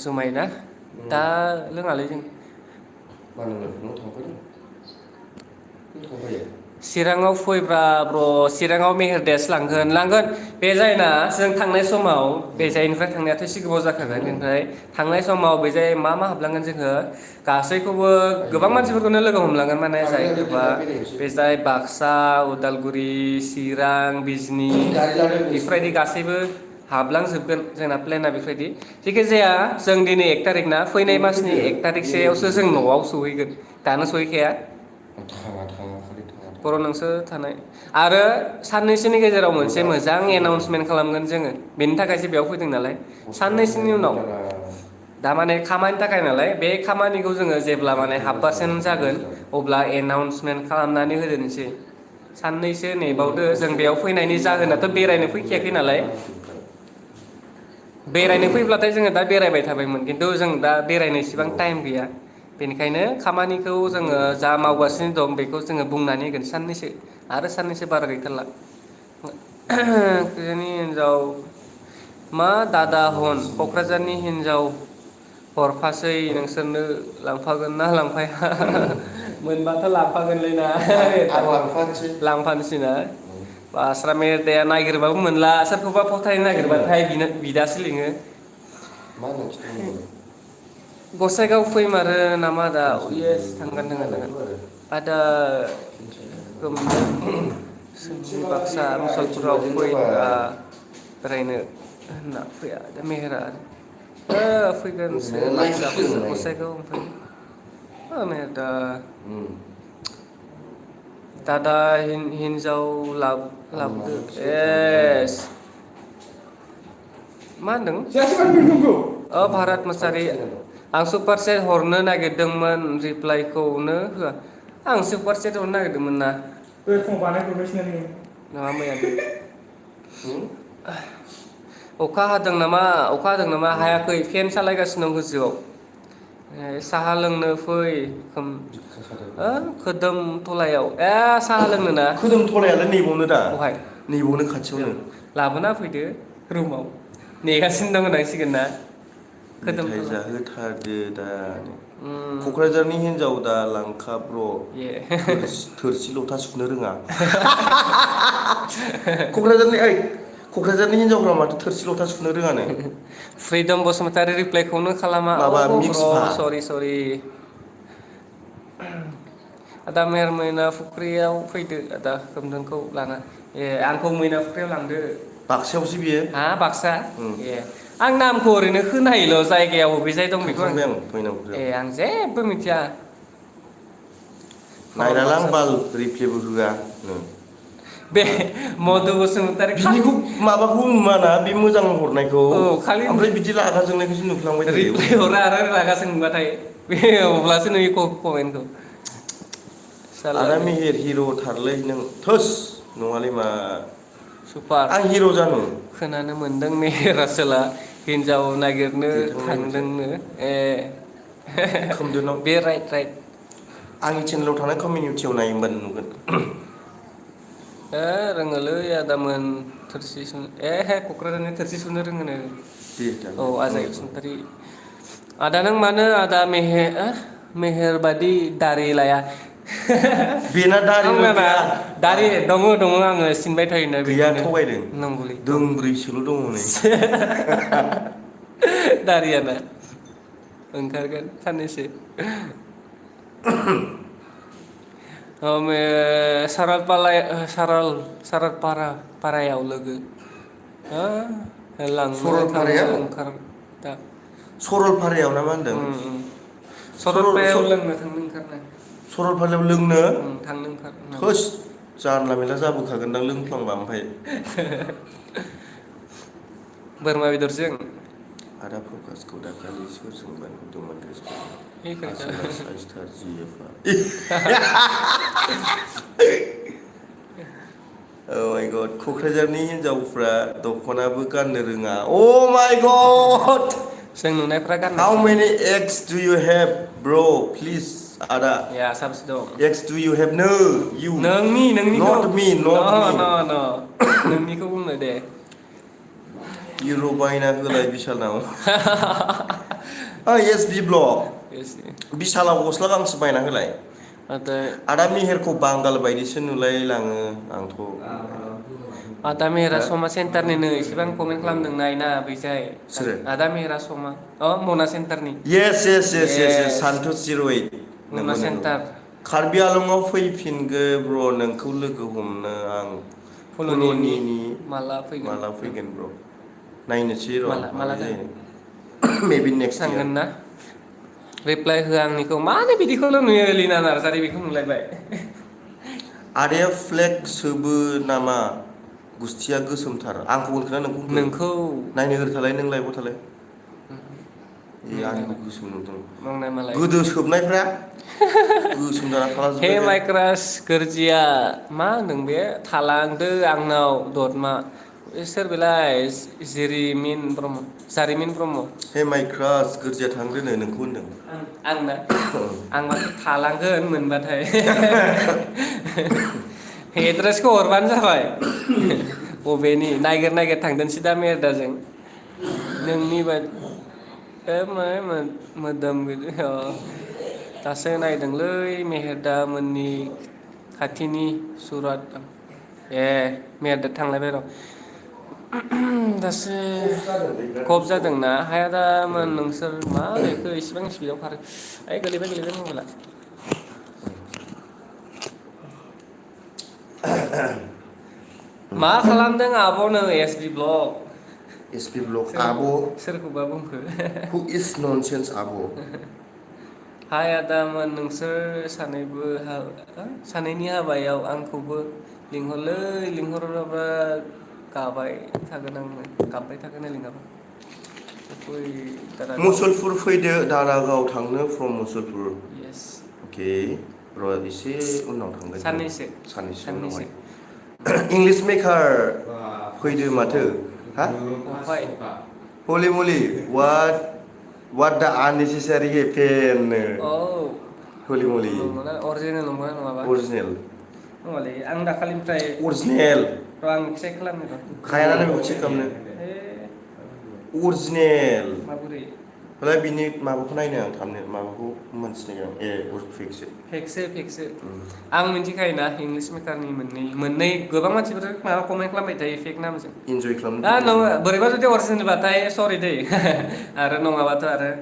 जुमाय ना दा लोङालै जों चिराङाव फैब्रा ब्र चिराङाव मेहेर देस लांगोन बे जायना जों थांनाय समाव बे जायनिफ्राय थांनायाथ' एसे गोबाव जाखागोन ओमफ्राय थांनाय समाव बे जाय मा हाबलांगोन जोङो गासैखौबो गोबां मानसिफोरखौनो लोगो हमलांगोन माने जायखौबा बे जाय बाक्सा उदालगुरि चिरां बिजनि बेफोरबायदि गासैबो हाबलांजोबगोन जोंना प्लेना बेफोरबायदि जेखि जाया जों दिनै 1 तारिख ना फैनाय मासनि 1 तारिखसोआवसो जों न'आव सहैगोन दानो सहैखाया थाङा खालि थाङा बर' नोंसो थानाय आरो साननैसोनि गेजेराव मोनसे मोजां एनाउन्समेन्ट खालामगोन जोङो बेनि थाखायसो बेयाव फैदों नालाय साननैसोनि उनाव दा माने खामानि थाखाय नालाय बे खामानिखौ जोङो जेब्ला माने 1/2% जागोन अब्ला एनाउन्समेन्ट खालामनानै होदोनोसै साननैसो नेबावदो जों बेयाव फैनायनि जाहोनाथ' बेरायनो फैखायाखै नालाय बेरायनो फैब्लाथाय जोङो दा बेरायबाय थाबायमोन खिन्थु जों दा बेरायनो इसेबां टाइम गैया बेनिखायनो खामानिखौ जोङो जा मावगासिनो दं बेखौ जोङो बुंनानै होगोन साननैसो आरो साननैसो बारा गैथारला जोंनि हिनजाव मा दादा हन क'क्राझारनि हिनजाव हरफासै नोंसोरनो लांफागोन ना लांफाया मोनबाथ' लांफागोनलै ना आं लांफानोसै लांफानोसै ना बास्रा मेदाया नागिरबाबो मोनला सोरखौबा फथायनो नागिरबाथाय बिदासो लिङो मा होनो खिथानो गसाइगाव फैमारो नामा आदा येस थांगोन आदा जोंनि बाक्सा मुसलपुराव फैब्रा बेरायनो होनना फैया दा मेहेरा फैगोनसो बाक्सा गसाइगाव ओमफ्राय मेहेर दादा हिनजाव लाबोदो एस मा होनदों भारत मोसाहारि आं सुपार सेट हरनो नागिरदोंमोन रिप्लाइखौनो होआ आं सुपार सेट हरनो नागिरदोंमोन ना नङा मैया अखा हादों नामा हायाखै फेन सालायगासिनो दं गोजौआव साहा लोंनो फै खोदोम थलायाव साहा लोंनो ना खोदोम थलायालाय नैबावनो दा बहाय नैबावनो खाथियावनो लाबोना फैदो रुमाव नेगासिनो दं होनांसिगोन ना मेथाइ जाहोथारदो दा क'क्राझारनि हिनजाव दा लांखा ब्र थोरसि लथा सुनो रोङा क'क्राझारनि हिनजावफ्रा माथो थोरसि लथा सुनो रोङानो फ्रिदम बसुमतारी रिप्लाइखौनो खालामा माबा मिक्सफा सरि आदा मेहेर मैना फुख्रियाव फैदो आदा खोमदोनखौ लाना आंखौ मैना फुख्रियाव लांदो बाक्सायावसो बियो बाक्सा आं नामखौ ओरैनो खोनायोल' जायगायाव बबे जाय दं बेखौ थांखांबाय आं मैना फुख्रियाव आं जेबो मिथिया नायनालां बाल रिप्लेबो होआ बे मधु बसुमतारी बिनिखौ माबाखौ नुवाना बे मोजां हरनायखौ खालि ओमफ्राय बिदि रागा जोंनायखौसो नुफ्लांबाय थायो रिप्लाइ हरा आरो रागा जोंबाथाय बे अब्लासो नुयो कमेन्टखौ आदा मेहेर हिर' थारलै नों थोस नङालै मा सुपार आं हिर' जानो खोनानो मोनदों मेहेरासोला हिनजाव नागिरनो थांदोंनो खोमदोनाव बे राइट आंनि चेनेलाव थानाय कमिउनिटियाव नायोमोन नुगोन रोङोलै आदामोन थोरसि सुनो क'क्राझारनि थोरसि सुनो रोङोनो आजाय बसुमतारी आदा नों मानो आदा मेहेर बादि दारि लाया बेना दारिबो गैया दारि दङ आङो सिनबाय थायोना गैया बिदिनो थगायदों नंगौलै दोंब्रैसोल' दङ नै दारियाना ओंखारगोन साननैसो सरलपारायाव लोगो सरलपारायाव ओंखार दा सरलपारायाव ना मा होनदों सरलपारायाव लोंनो थांनो ओंखारनाय सरलपारायाव लोंनो थांनो ओंखार थोस जानला मेला जाबोखागोनदां लोंफ्लांबा ओमफ्राय बोरमा बेदरजों आदा प्रकासखौ दाखालि सोरजोंबा नुदोंमोन क'क्राझारनि हिनजावफ्रा दख'नाबो गाननो रोङा माय गड जों नुनायफ्रा गाननो हाउ मेनि एक्स डु इउ हेभ ब्र प्लिज आदा साबसे दं एक्स डु इउ हेभ नो इउ नोंनिखौ नट मी नोंनिखौ बुंनो दे हिर' बायना होलाय बिशालाव एस बि ब्लग बिशालाव गस्ला गांसे बायना होलाय आदा मेहेरखौ बांगाल बायदिसो नुलाय लाङो आंथ' आदा मेहेरा समा सेन्टारनिनो इसेबां कमेन्ट खालामदों नायना बैजाय सोरो आदा मेहेरा समा मना सेन्टारनि येस सान्थुस 08 मना सेन्टार कार्बि आलंआव फैफिनगो ब्र नोंखौ लोगो हमनो आं फुलुनिनि माला फैगोन ब्र नायनोसै र' माला माला जायो? जायो मेबि नेक्स्ट थांगोन इयार ना रिप्लाइ होआ आंनिखौ मानो बिदिखौल' नुयो लिना नार्जारि बेखौ नुलायबाय आदाया फ्लेग सोबो नामा गुस्थिया गोसोमथार आंखौ होनखोना नोंखौ होनखो नोंखौ नायनो होथालाय नों लाइभआव थालाय ए आंनिखौ नोंलाय गोसोम नुदों नंनाय मालाय गोदो सोबनायफ्रा गोसोम जाना हे थालाजोब्बाय बे माइक्रास गोरजिया मा होनदों बे थालांदो आंनाव दतमा सोर बेलाय जिरिमिन ब्रह्म जारिमिन ब्रह्म हे माइ क्रास गोरजिया थांदोनो नोंखौ होनदों आंना आं माथो थालांगोन मोनबाथाय एड्रेसखौ हरबानो जाबाय बबेनि नायगिर नायगिर थांदोंसै दा मेरदाजों नोंनि बादि मोदोम बिदि दासो नायदोंलै मेहेरदा मोननि खाथिनि सुरात ए मेहेरदा थांलायबाय र' दासो गब जादोंना हाया दामोन नोंसोर मा बेखौ इसेबां स्पिडाव खारो ओइ गोलैबाय मबाइला मा खालामदों आब'नो S B blog S P block आब' सोरखौबा बुंखो हु इज ननसेन्स आब' हाय आदामोन नोंसोर सानैनि हाबायाव आंखौबो लिंहरलै लिंहराबा गाबबाय थागोन लिंहराबा मुसलपुर फैदो दारागाव थांनो फ्रम मुसलपुर येस अके र' एसे उनाव थांगोन साननैसो उनावहाय साननैसो इंलिश मेकार फैदो माथो हा अफाय हलि मलि वाट दा आननेसेसारि पेन औ हलि मलि नंगौना अरिजिनेल नंगौना नङाबा अरिजिनेल नङालै आं दाखालिनिफ्राय अरिजिनेल र' आं चेक खालामनो र' हायाना बेखौ चेक खालामनो अरिजिनेल माबोरै ओमफ्राय बिनि माबाखौ नायनो आं थाबनो माबाखौ मोनथिनाय ए फेकसो आं मिन्थिखायोना इंलिश मेकारनि मोननै गोबां मानसिफोर माबा कमेन्ट खालामबाय थायो फेक नामजों इन्जय खालामनो नों थाखाय बोरैबा जुदि अरिजिनेलबाथाय सरि दै आरो नङाबाथ' आरो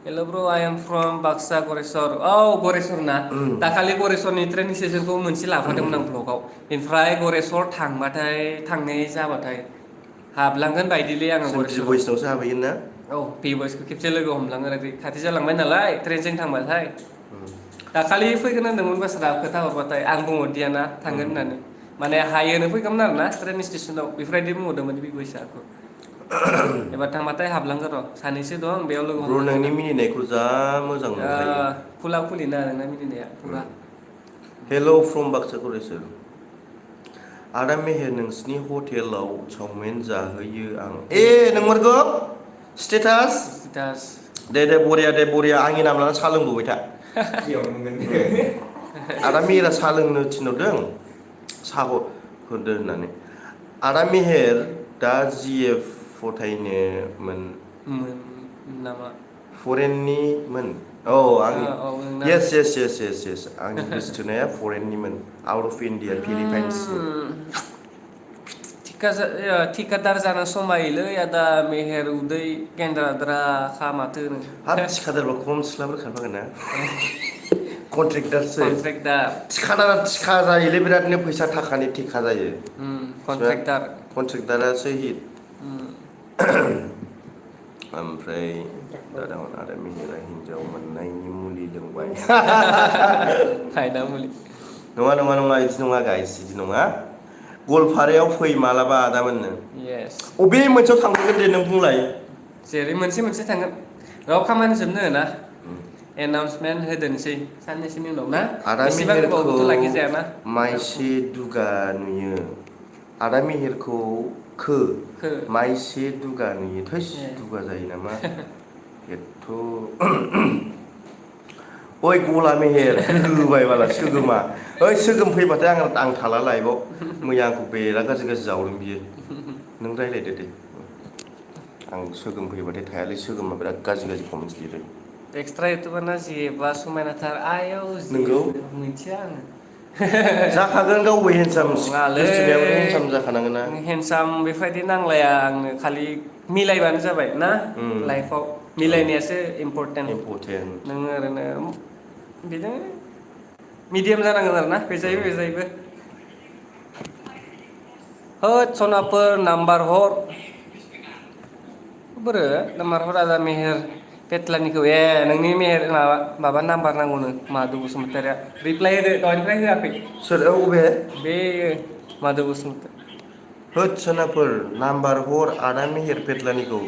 हेल' ब्र आइ एम फ्रम बाक्सा गरेस्वर औ गरेस्वर ना दाखालि गरेस्वरनि ट्रेनिं सेसनखौ मोनसे लाफादोंमोन आं ब्लगाव ओमफ्राय गरेस्वर थांनाय जाबाथाय हाबलांगोन बायदिलै आङो जों बि गरेस्वराव बयसनावसो हाबहैगोन ना औ पि बयसखौ खेबसे लोगो हमलाङो ओरै खाथि जालांबाय नालाय ट्रेनजों थांबाथाय दाखालि फैगोन होनदोंमोन बास्रा खोथा हरबाथाय आं बुंहरदियाना थांगोन होननानै माने हायोनो फैगौमोन आरोना ट्रेन स्टेसनाव बेफोरबायदि बुंहरदोंमोन बि बयसआ आंखौ एबार थांबाथाय हाबलांगोन र' सानैसो दं बेयाव लोगो ब्र हमलांगोन नोंनि मिनिनायखौ जा मोजां नुखायो खुला खुलिना नोंना मिनिनाया फुरा हेल' फ्रम बाक्सा गरेस्वर आदा मेहेर नोंसिनि हटेलाव चावमिन जाहैयो आं ए नोंमारगौ स्टेटास दे बरिया आंनि नाम लानानै साहा लोंबोबाय था आदा मेहेरा साहा लोंनो थिनहरदों साहा होदो होननानै आदा मेहेर दा जिएफ फथायनोमोन नामा फरेननिमोन औ आंनि येस आंनि गोसोथोनाया फरेननिमोन आउट अफ इण्डिया फिलिपाइन्सनि थिकादार जानो समायोलै आदा मेहेर उदै गेन्द्राद्रा माथो हाब थिखादारबा खम सिख्लाफोर खारफागोन ना कन्ट्रेक्टारसो कन्ट्रेक्टार थिखादारा थिखा जायोलै बिरादनो फैसा थाखानि थिखा जायो कन्ट्रेक्टारासो हिट ओमफ्राय दादामोन आदा मेहेरा हिन्जाव मोननायनि मुलि लोंबाय फायदा मुलि नङा बिदि नङा गाइस बिदि नङा गवालपारायाव फै मालाबा आदामोननो अबे मोनसेयाव थांफागोन दे नों बुंलाय जेरै मोनसे थांगोन राव खामानि जोबनो ना एनाउन्समेन्ट होदोंसै साननैसोनि उनाव ना आदा एसेबां गोबावबोथ' लाखिजायाना माइसे दुगा नुयो आदा मेहेरखौ माइसे दुगा नुयो थैस दुगा जायो नामा एथ' ओइ गला मेहेर होबाय बाला सोगोमा ओइ सोगोम फैबाथाय आं थाला लाइभआव मैया आंखौ बेरा गाज्रि जावदों बियो नों रायज्लायदो दे आं सोगोम फैबाथाय थायालै सोगोमा बिराद गाज्रि कमेन्टस लिरो एक्सट्रा इउटुबारना जेबा समायनाथार आयौ नोंगौ मिथिया आङो जाखागोन गावबो हेन्डसाम नङालै हेन्डसाम जाखानांगोन ना हेन्डसाम बेफोरबायदि नांलाया आंनो खालि मिलायबानो जाबाय ना लाइफआव मिलायनायासो इम्परटेन्ट नोङो ओरैनो बिदिनो मिडियाम जानांगोन आरोना बेजायबो होद सनाफोर नाम्बार हर बोरो नाम्बार हर आदा मेहेर पेटलानिखौ नोंनि मेहेर माबा नाम्बार नांगौनो माधु बसुमतारिया रिप्लाय होदो दहायनिफ्राय होआखै सोर अबे बे माधु बसुमतारी होद सोनाफोर नाम्बार हर आदा मेहेर पेटलानिखौ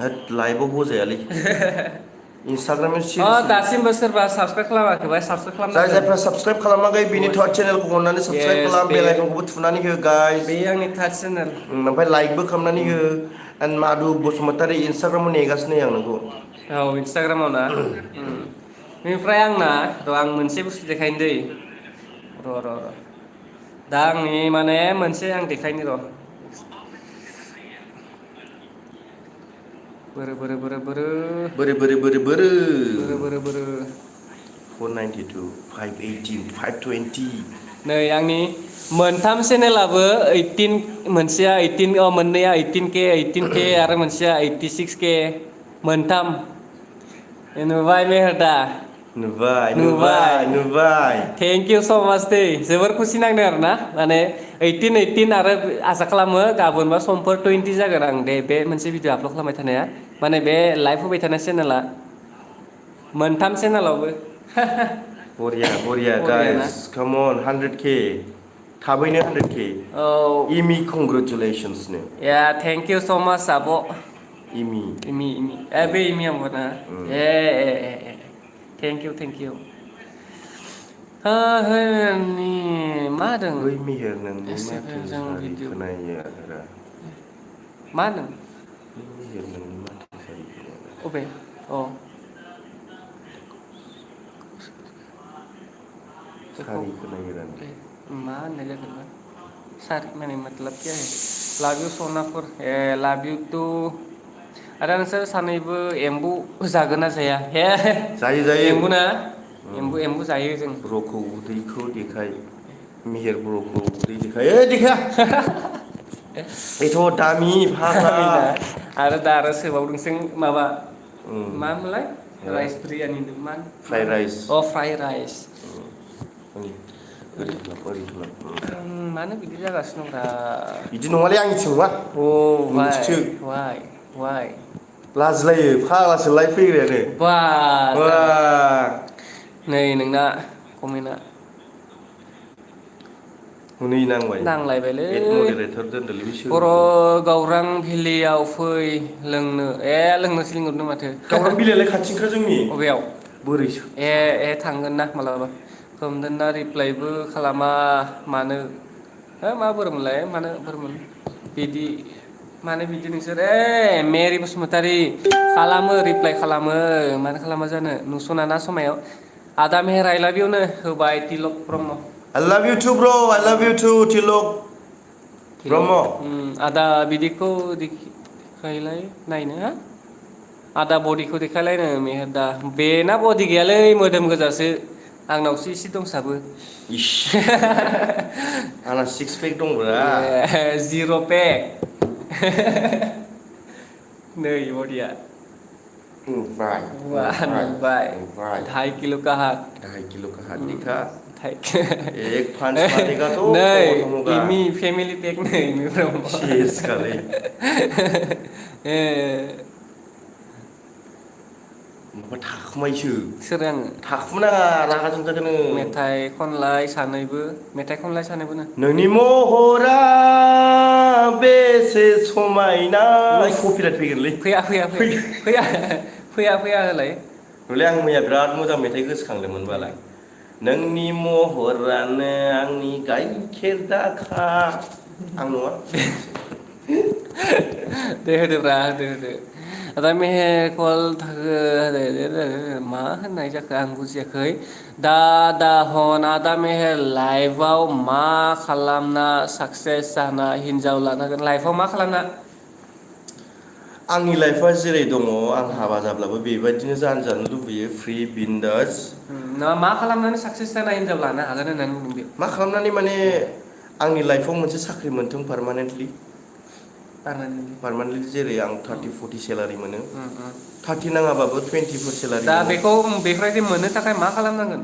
होद लाइभआव होजायालै इन्सटाग्रामाव सिरियासलि दासिमबो सोरबा साबसक्राइब खालामाखैबा साबसक्राइब जाय खालामनांगोन जायफ्रा साबसक्राइब खालामाखै बिनि थार्ड चेनेलखौ अननानै साबसक्राइब Yes, खालाम बे बेल आइकनखौबो थुनानै हो गाइस बे आंनि थार्ड चेनेल ओमफ्राय लाइकबो खालामनानै हो एन्ड माधु बसुमतारी इन्सटाग्रामाव नेगासिनो आं नोंखौ औ इन्सटाग्रामाव ना बेनिफ्राय आंना आं मोनसे बुस्थु देखायनो दै र' दा आंनि माने मोनसे आं देखायनि र' बोरो बोरो बोरो बोरो बोरो बोरो 492 518 520 नै आंनि मोनथाम चेनेलाबो 18 मोनसेया 18 मोननैया 18K आरो मोनसेया 86K मोनथाम नुबाय मेहेर दा नुबाय थेंक इउ स' माच दै जोबोर खुसि नांदों आरो ना माने 18 आरो आसा खालामो गाबोनबा समफोर 20 जागोन आं दे बे मोनसे भिडिअ आपल'ड खालामबाय थानाया माने बे लाइभ होबाय थानाय चेनेला मोनथाम चेनेलावबो बरिया गाइस काम अन 100K थाबैनो 100K औ इमि कंग्रेचुलेसन्स नो या थेंक इउ स' माच आब' इमि बे इमि आंबो ना थेंक इउ मा होदों ओइ मेहेर नोंनि माथो जों सारि भिडिअ खोनायो मा होनदों मेहेर नोंनि माथो सारि खोनायो अबे सारि खोनायो मा होननाय जागोन सारि माने मतलब क्या है लाभ इउ सनाफोर लाभ इउ टु आरो नोंसोर सानैबो एम्बु जागोन ना जाया जायो एम्बु ना एम्बु जायो जों ब्र'खौ उदैखौ देखाय मेहेर ब्र'खौ उदै देखाया बेथ' दामि फाग्ला आरो दा आरो सोबावदोंसो माबा मा मोनलाय राइस बिरियानि मा फ्राइड राइस फ्राइड राइस मानो बिदि जागासिनो दंब्रा बिदि नङालै आंनिथिं नङा नोंथिंसो वाइ लाजिलायो फाग्लासो लाइभ फैग्रायानो बा बा नै नोंना कमेन्टआ हनै नांबाय नांलायबायलै एड मडेरेटर दोनदोलै बे बर' सोरमोन गावरां भेलियाव फै लोंनो लोंनोसो लिंहरदों माथो गावरां बिलाइलाय खाथिखा जोंनि अबेयाव बोरैसो थांगोन ना मालाबा खोमदोनना रिप्लायबो खालामा मानो मा बोरमोनलाय मानो बोरमोन बिदि माने बिदि नोंसोर मेरि बसुमतारी खालामो रिप्लाय खालामो मानो खालामा जानो नुस'ना ना समायाव आदा मेहेर आइ लाभ इउ नो होबाय Tilak Brahma I love you too bro I love you too Tilak Brahma आदा बिदिखौ देखायलाय नायनो आदा बडिखौ देखायलायनो मेहेर दा बेना बडि गैयालै मोदोम गोजासो आंनावसो एसे दंसाबो आंना सिक्स पेक दंब्रा जिर' पेक नै बडिया नुबाय 2.5 किलो का हाथ 2.5 किलो का हाथ दिखा एक पांच मारेगा तो नै खत्म होगा इमी फेमिली पैक नै इमी ब्रह्म cheers kali माबा थाखुमायसो सोर आङो थाखुमानाङा रागा जोंजागोनो मेथाइ खनलाय सानैबो नोंनि महरा बेसे समायना कपिराइट फैगोनलै फैया होलाय नलै आं मैया बिराद मोजां मेथाइ गोसोखांदोंमोन बालाय नोंनि महरानो आंनि गाइखेर दाखा आं नङा दे होदोब्रा होदो दा मेहेर कल मा होननाय जाखो आं बुजियाखै दा हन आदा मेहेर लाइभआव मा खालामना साक्सेस जाना हिनजाव लानांगोन लाइफआव मा खालामना आंनि लाइफआ जेरै दङ आं हाबा जाब्लाबो बेबायदिनो जानो लुबैयो फ्रि बिन्दास मा खालामनानै साक्सेस जाना हिनजाव लानो हागोन होननानै बुंदों बे मा खालामनानै माने आंनि लाइफआव मोनसे साख्रि मोनथों पारमानेन्टलि जेरै आं 30-40 सेलारि मोनो 30 नाङाबाबो 24 सेलारि दा बेखौ बेफोरबायदि मोननो थाखाय मा खालामनांगोन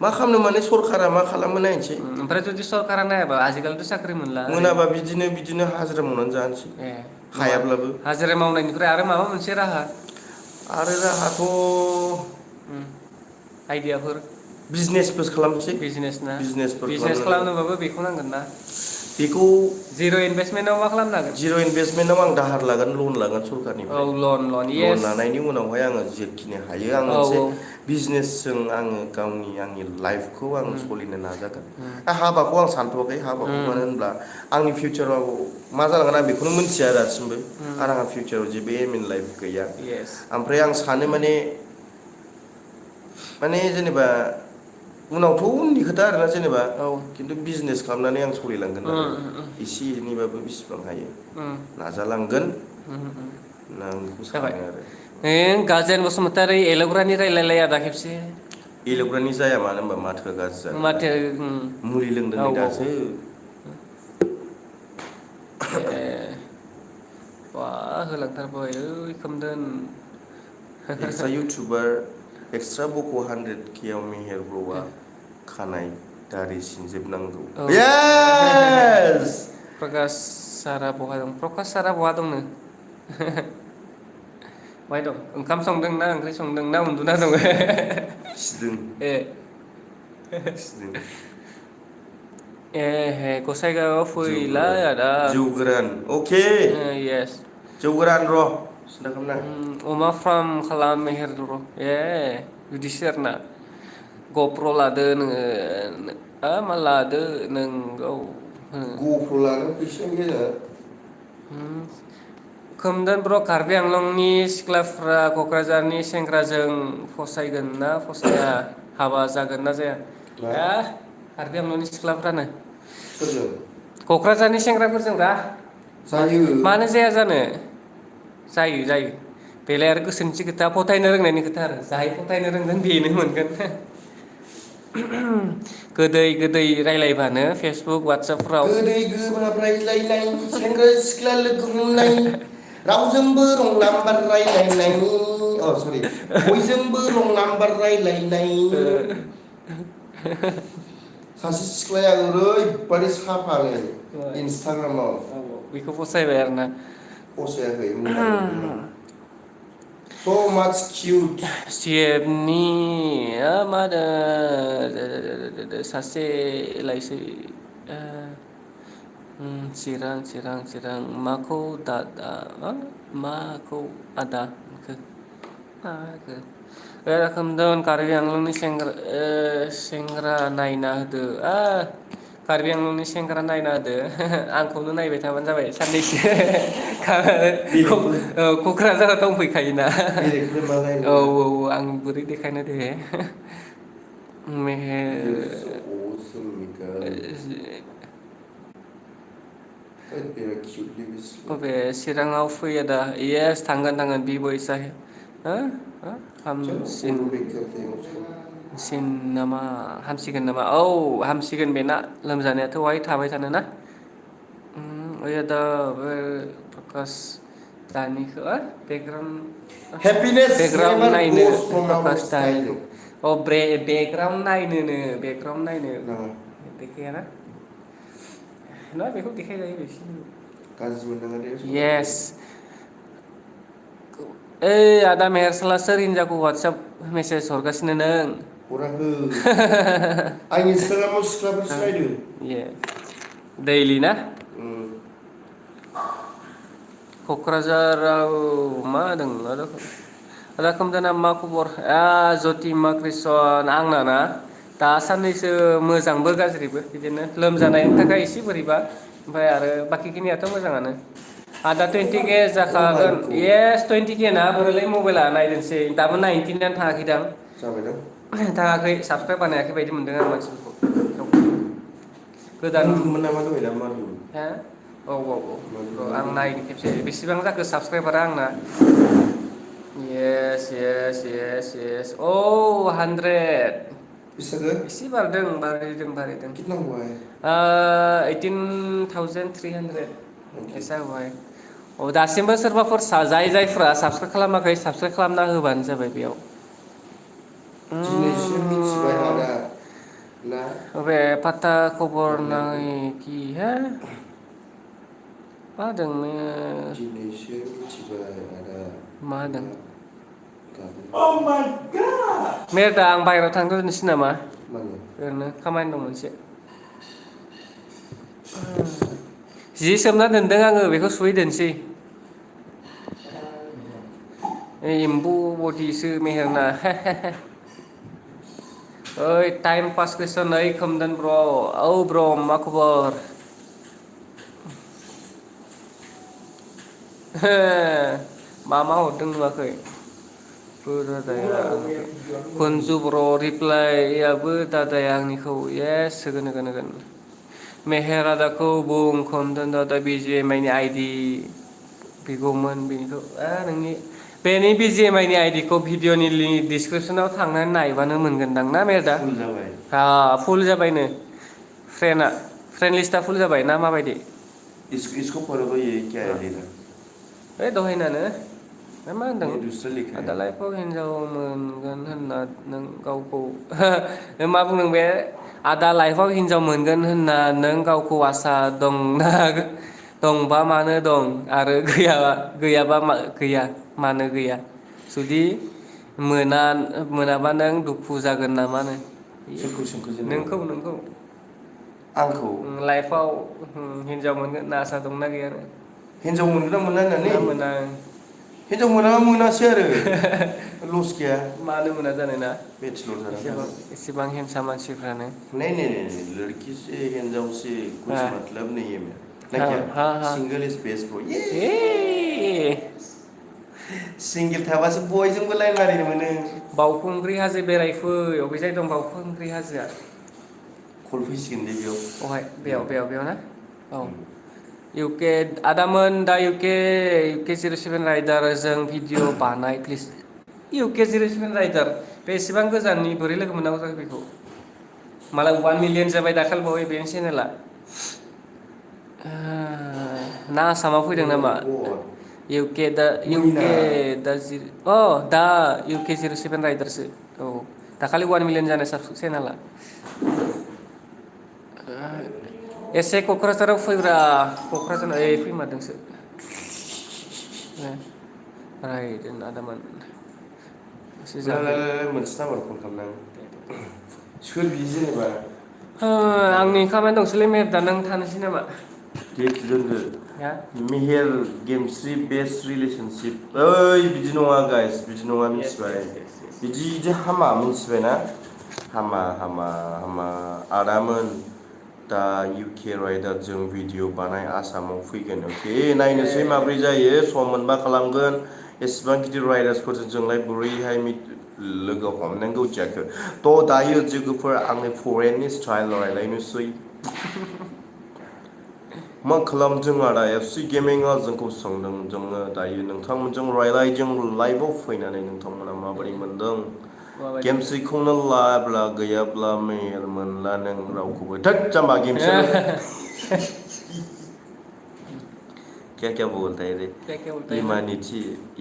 मा खालामनो माने सरकारा मा खालामो नायनोसै ओमफ्राय जुदि सरकारा नायाबा आजिखालिथ' साख्रि मोनला मोनाबा बिदिनो हाजिरा मावनानै जानोसै ए हायाब्लाबो हाजिरा मावनायनिफ्राय आरो माबा मोनसे राहा आरो राहाथ' आइडियाफोर बिजनेसबो खालामसै बिजनेस ना बिजनेसफोर बिजनेस खालामनोबाबो बेखौ नांगोन ना बेखौ जिर' इनभेस्टमेन्टआव मा खालामनो हागोन जिर' इनभेस्टमेन्टआव आं दाहार लागोन लन लागोन सरकारनिफ्राय औ लन लन येस लानायनि उनावहाय आङो जेखिनि हायो आं औ मोनसे औ बिजनेसजों आङो आंनि लाइफखौ आं सोलिनो नाजागोन हाबाखौ आं सानथ'वाखै हाबाखौ मानो होनब्ला आंनि फिउचाराव मा जालांगोन आं बेखौनो मोनथिया दासिमबो आरो आंहा फिउचाराव जेबो एम इन लाइफ गैया येस ओमफ्राय आं सानो माने जेनेबा उनावथ' उननि खोथा आरोना जेनेबा औ खिन्थु बिजनेस खालामनानै आं सोलिलांगोन आरो एसे एनैबाबो बेसेबां हायो नाजालांगोन होनना आं बेखौ जाबाय सानो आरो गाजेन बसुमतारी एल'ग्रानि रायलायलाय आदा खेबसे एल'ग्रानि जाया मानो होनबा माथोआ गाज्रि जागोन ना माथो मुलि लोंदों नै दासो ए बा होलांथारबाय ओइ खोमदोन एक्सट्रा इउटुबार एक्सट्रा बक' 100K आव मेहेर ब्र'आ खानाय दारि सिनजोबनांगौ औ येस प्रकास सारा बहा दं प्रकास सारा बहा दंनो बहाय दं ओंखाम संदों ना ओंख्रि संदों ना उन्दुना दङ खिदों ए खिदों ए गसाइगावआव फैलाय आदा जौ गोरान अके येस जौ गोरान र' सिन्था खालामनाङा अमा फार्म खालाम मेहेर र' बिदिसो आरोना गप्र लादो नोङो मा लादो नोंगौ गप्र लानो फैसायानो गैया खोमदोन ब्र' कार्बि आंलंनि सिख्लाफ्रा क'क्राझारनि सेंग्राजों फसायगोन ना फसाया हाबा जागोन ना जाया मा कार्बि आंलंनि सिख्लाफ्रानो सोरजों क'क्राझारनि सेंग्राफोरजों रा जायो मानो जाया जानो जायो बेलाय आरो गोसोनिसो खोथा फोथायनो रोंनायनि खोथा आरो जाय फोथायनो रोंगोन बेनो मोनगोन गोदै रायलायबानो फेसबुक वाट्सएपफ्राव गोदै गोबाब रायज्लायनाय सेंग्रा सिख्ला लोगो हमनाय रावजोंबो रं नाम्बार रायलायनाय सरि बयजोंबो रं नाम्बार रायलायनाय सासे सिख्लाया ओरैबादि साफानो इन्सटाग्रामाव बेखौ फसायबाय आरो ना फसायाखै मोजां नुदों आं स' माच किउट सिएफनि मा होनो सासे लायसै चिरां माखौ दादा माखौ आदा खोमदोन कार्बि आंलंनि सेंग्रा नायना होदो कार्बि आंलंनि सेंग्रा नायना होदो आंखौनो नायबाय थाबानो जाबाय साननैसो क'क्राझाराव दंफैखायोना बेलेगफोर मा औ नायनो आं बोरै देखायनो दे मेहेर अबे चिराङाव फै आदा येस थांगोन बि बयस हामसिगोन नामा औ हामसिगोन बेना लोमजानायाथ' बहाय थाबाय थानोना प्रकास दानिखौ Happiness बेकग्राउन्ड never नायनो goes from our प्रकास style. दानिखौ बेकग्राउन्ड नायनो नाङा देखायाना ना बेखौ देखायजायो गाज्रि मोननाङा दे येस ओइ आदा मेहेरसाला सोर हिनजावखौ वाट्सएप मेसेज हरगासिनो नों हराखै आं इन्सटाग्रामाव सिख्लाफोरसो नायदों दैलि ना क'क्राझाराव मा होदों आदा खोमदोना मा खबर जतिमा कृष्ण आंना ना दासाननैसो मोजांबो गाज्रिबो बिदिनो लोमजानायनि थाखाय एसे बोरैबा ओमफ्राय आरो बाखिखिनियाथ' मोजाङानो आदा 20K Oh my जाखागोन God. येस 20K ना बोरैलै मबाइला नायदोंसै दाबो 19 थाङाखैदां जाबायदां थाङाखै साबसक्राइब बानायाखै बायदि मोनदों आं मानसिफोरखौ गोदान नुदोंमोन नामा दहाय ना मा नुदों औ आं नायनो खेबसे बेसेबां जाखो साबसक्राइबारा आंना येस 100 बेसेबां एसे बारिदों कितना हुआ है 18,300 ऐसा हुआ है दासिमबो सोरबाफोर जायफ्रा साबसक्राइब खालामाखै साबसक्राइब खालामना होबानो जाबाय बेयाव दिनैसो मिथिबाय आदा Oke, patah खबर नाङि ha? मा होदों नोङो? दिनैसो मिथिबाय आदा मा होदों? Oh my god! मेरदा आं बाहेरायाव थांग्रोनोसै नामा? मानो ओरैनो खामानि दं मोनसे। जि सोमना दोनदों आङो बेखौ सुहैदोनसै। एम्बु बदिसो मेहेरना ओइ टाइम पास क्वेश्चन ओइ खोमदोन ब्र' औ ब्र' मा खबर? मा हरदों नुवाखै? दादाया खनजु बर' रिप्लाइयाबो दादाया आंनिखौ येस होगोन मेहेर आदाखौ बुं खोमदोन दादा BGMI नि आइडि बिगौमोन बेनिखौ नोंनि बेनि BGMI नि आइडिखौ भिडिअनि डिसक्रिपसनाव थांनानै नायबानो मोनगोनदां ना मेरदा? फुल जाबाय फुल जाबायनो फ्रेन्ड लिस्टआ फुल जाबाय ना माबायदि? इसको पढ़ो ये क्या है लेना दहायनानो मा होनदों? ये दूसरा लिखा है आदा लाइफआव हिनजाव मोनगोन होनना नों गावखौ मा बुंदों बे? आदा लाइफआव हिनजाव मोनगोन होनना नों गावखौ आसा दंबा मानो दं आरो गैयाबा गैया मानो गैया? जुदि मोनाबा नों दुखु जागोन नामानो? सोरखौ सोंखो जेनेबा नोंखौ आंखौ लाइफआव हिनजाव मोनगोन होनना आसा दंना गैया? हिनजाव मोनगोन ना मोना होननानै मोना हिनजाव मोनाबा मोनासै आरो लस गैया मानो मोना जानो ना? बेचलर जाना एसेबां हेन्डसाम मानसिफ्रानो नहीं लड़की से हिंजाव से कुछ मतलब नहीं है ना क्या सिंगल इज बेस्ट बॉय सिंगल थाबासो बयजोंबो लाइन मारिनो मोनो बावखुंग्रि हाजो बेरायफै अबे जाय दं बावखुंग्रि हाजोआ कल फैसिगोन दे बेयाव अहाय बेयाव ना औ इउके आदामोन दा इउके 07 राइडारजों भिडिअ बानाय प्लिज इउके 07 राइडार बे एसेबां गोजाननि बोरै लोगो मोननांगौ जाखो बेखौ मालाय 1 मिलियन जाबाय दाखालिबावै बेनि चेनेला ना आसामाव फैदों नामा इउके दा इउके 07 राइडारसो औ दाखालि 1 मिलियन जानाय चेनेला एसे क'क्राझाराव फैब्रा क'क्राझाराव फैमारदोंसो रायदों आदामोन मोनसे नाम्बार कल खालामनां सोर बि जेनेबा आंनि खामानि दंसोलै मेरदा नों थानोसै नामा दोनदो मेहेर गेमस्रि बेस्ट रिलेसनशिप ओइ बिदि नङा गाइस बिदि नङा मिथिबाय बिदि हामा मिथिबायना हामा आदामोन दा इउके राइडारजों भिडिअ बानाय आसामाव फैगोन अके नायनोसै माब्रै जायो सम मोनबा खालामगोन एसेबां गिदिर राइडार्सफोरजों जोंलाय बोरैहाय लोगो हमनांगौ जाखो थ' दायो लोगोफोर आंनि फरेननि स्टाइल रायलायनोसै मा खालामदों आदा FC गेमिंआ जोंखौ सोंदों जोङो दायो नोंथांमोनजों रायलायजों लाइभआव फैनानै नोंथांमोना माबोरै मोनदों गेमस्रिखौनो लाब्ला गैयाब्ला मेहेर मोनला नों रावखौबो धोद जाम्बा गेमस्रि क्या बोलता है रे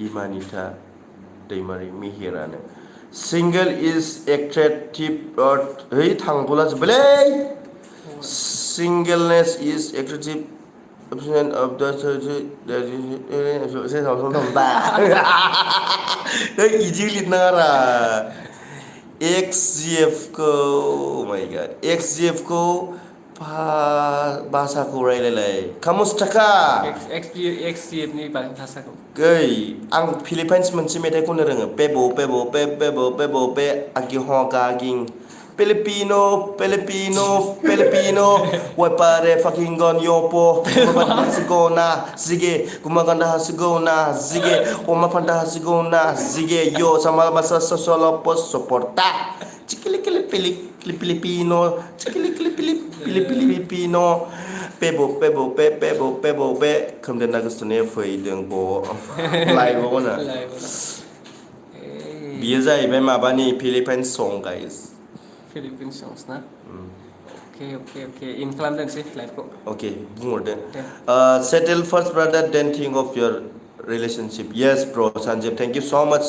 इमानिता दैमारि मेहेरानो सिंगल इज एट्रेक्टिभ है थांबोला जोब्बायलै Singleness is attractive option of the इदि लिरनाङा XGF को oh my god XGF को भाषाखौ रायलायलाय कामुस्टाका XGF नि भाषाखौ गै आं फिलिपाइन्स मोनसे मेथाइ खननो रोङो Pääbo Pay आगिं Filipino, wapare fucking gon yopo, kumaganda hasigona, zige, umapanda hasigona, zige, yo, sama masa solo pos soporta. Filipino, Filipino, pebo, kemudian Agustusnya faidoं bo, live ona. Biar जाहैबाय माबानि Philippines song guys. Philippine songs ना Okay in खालामदोंसै लाइभखौ Okay बुंहरदो settle first brother then think of your relationship yes bro Sanjeev thank you so much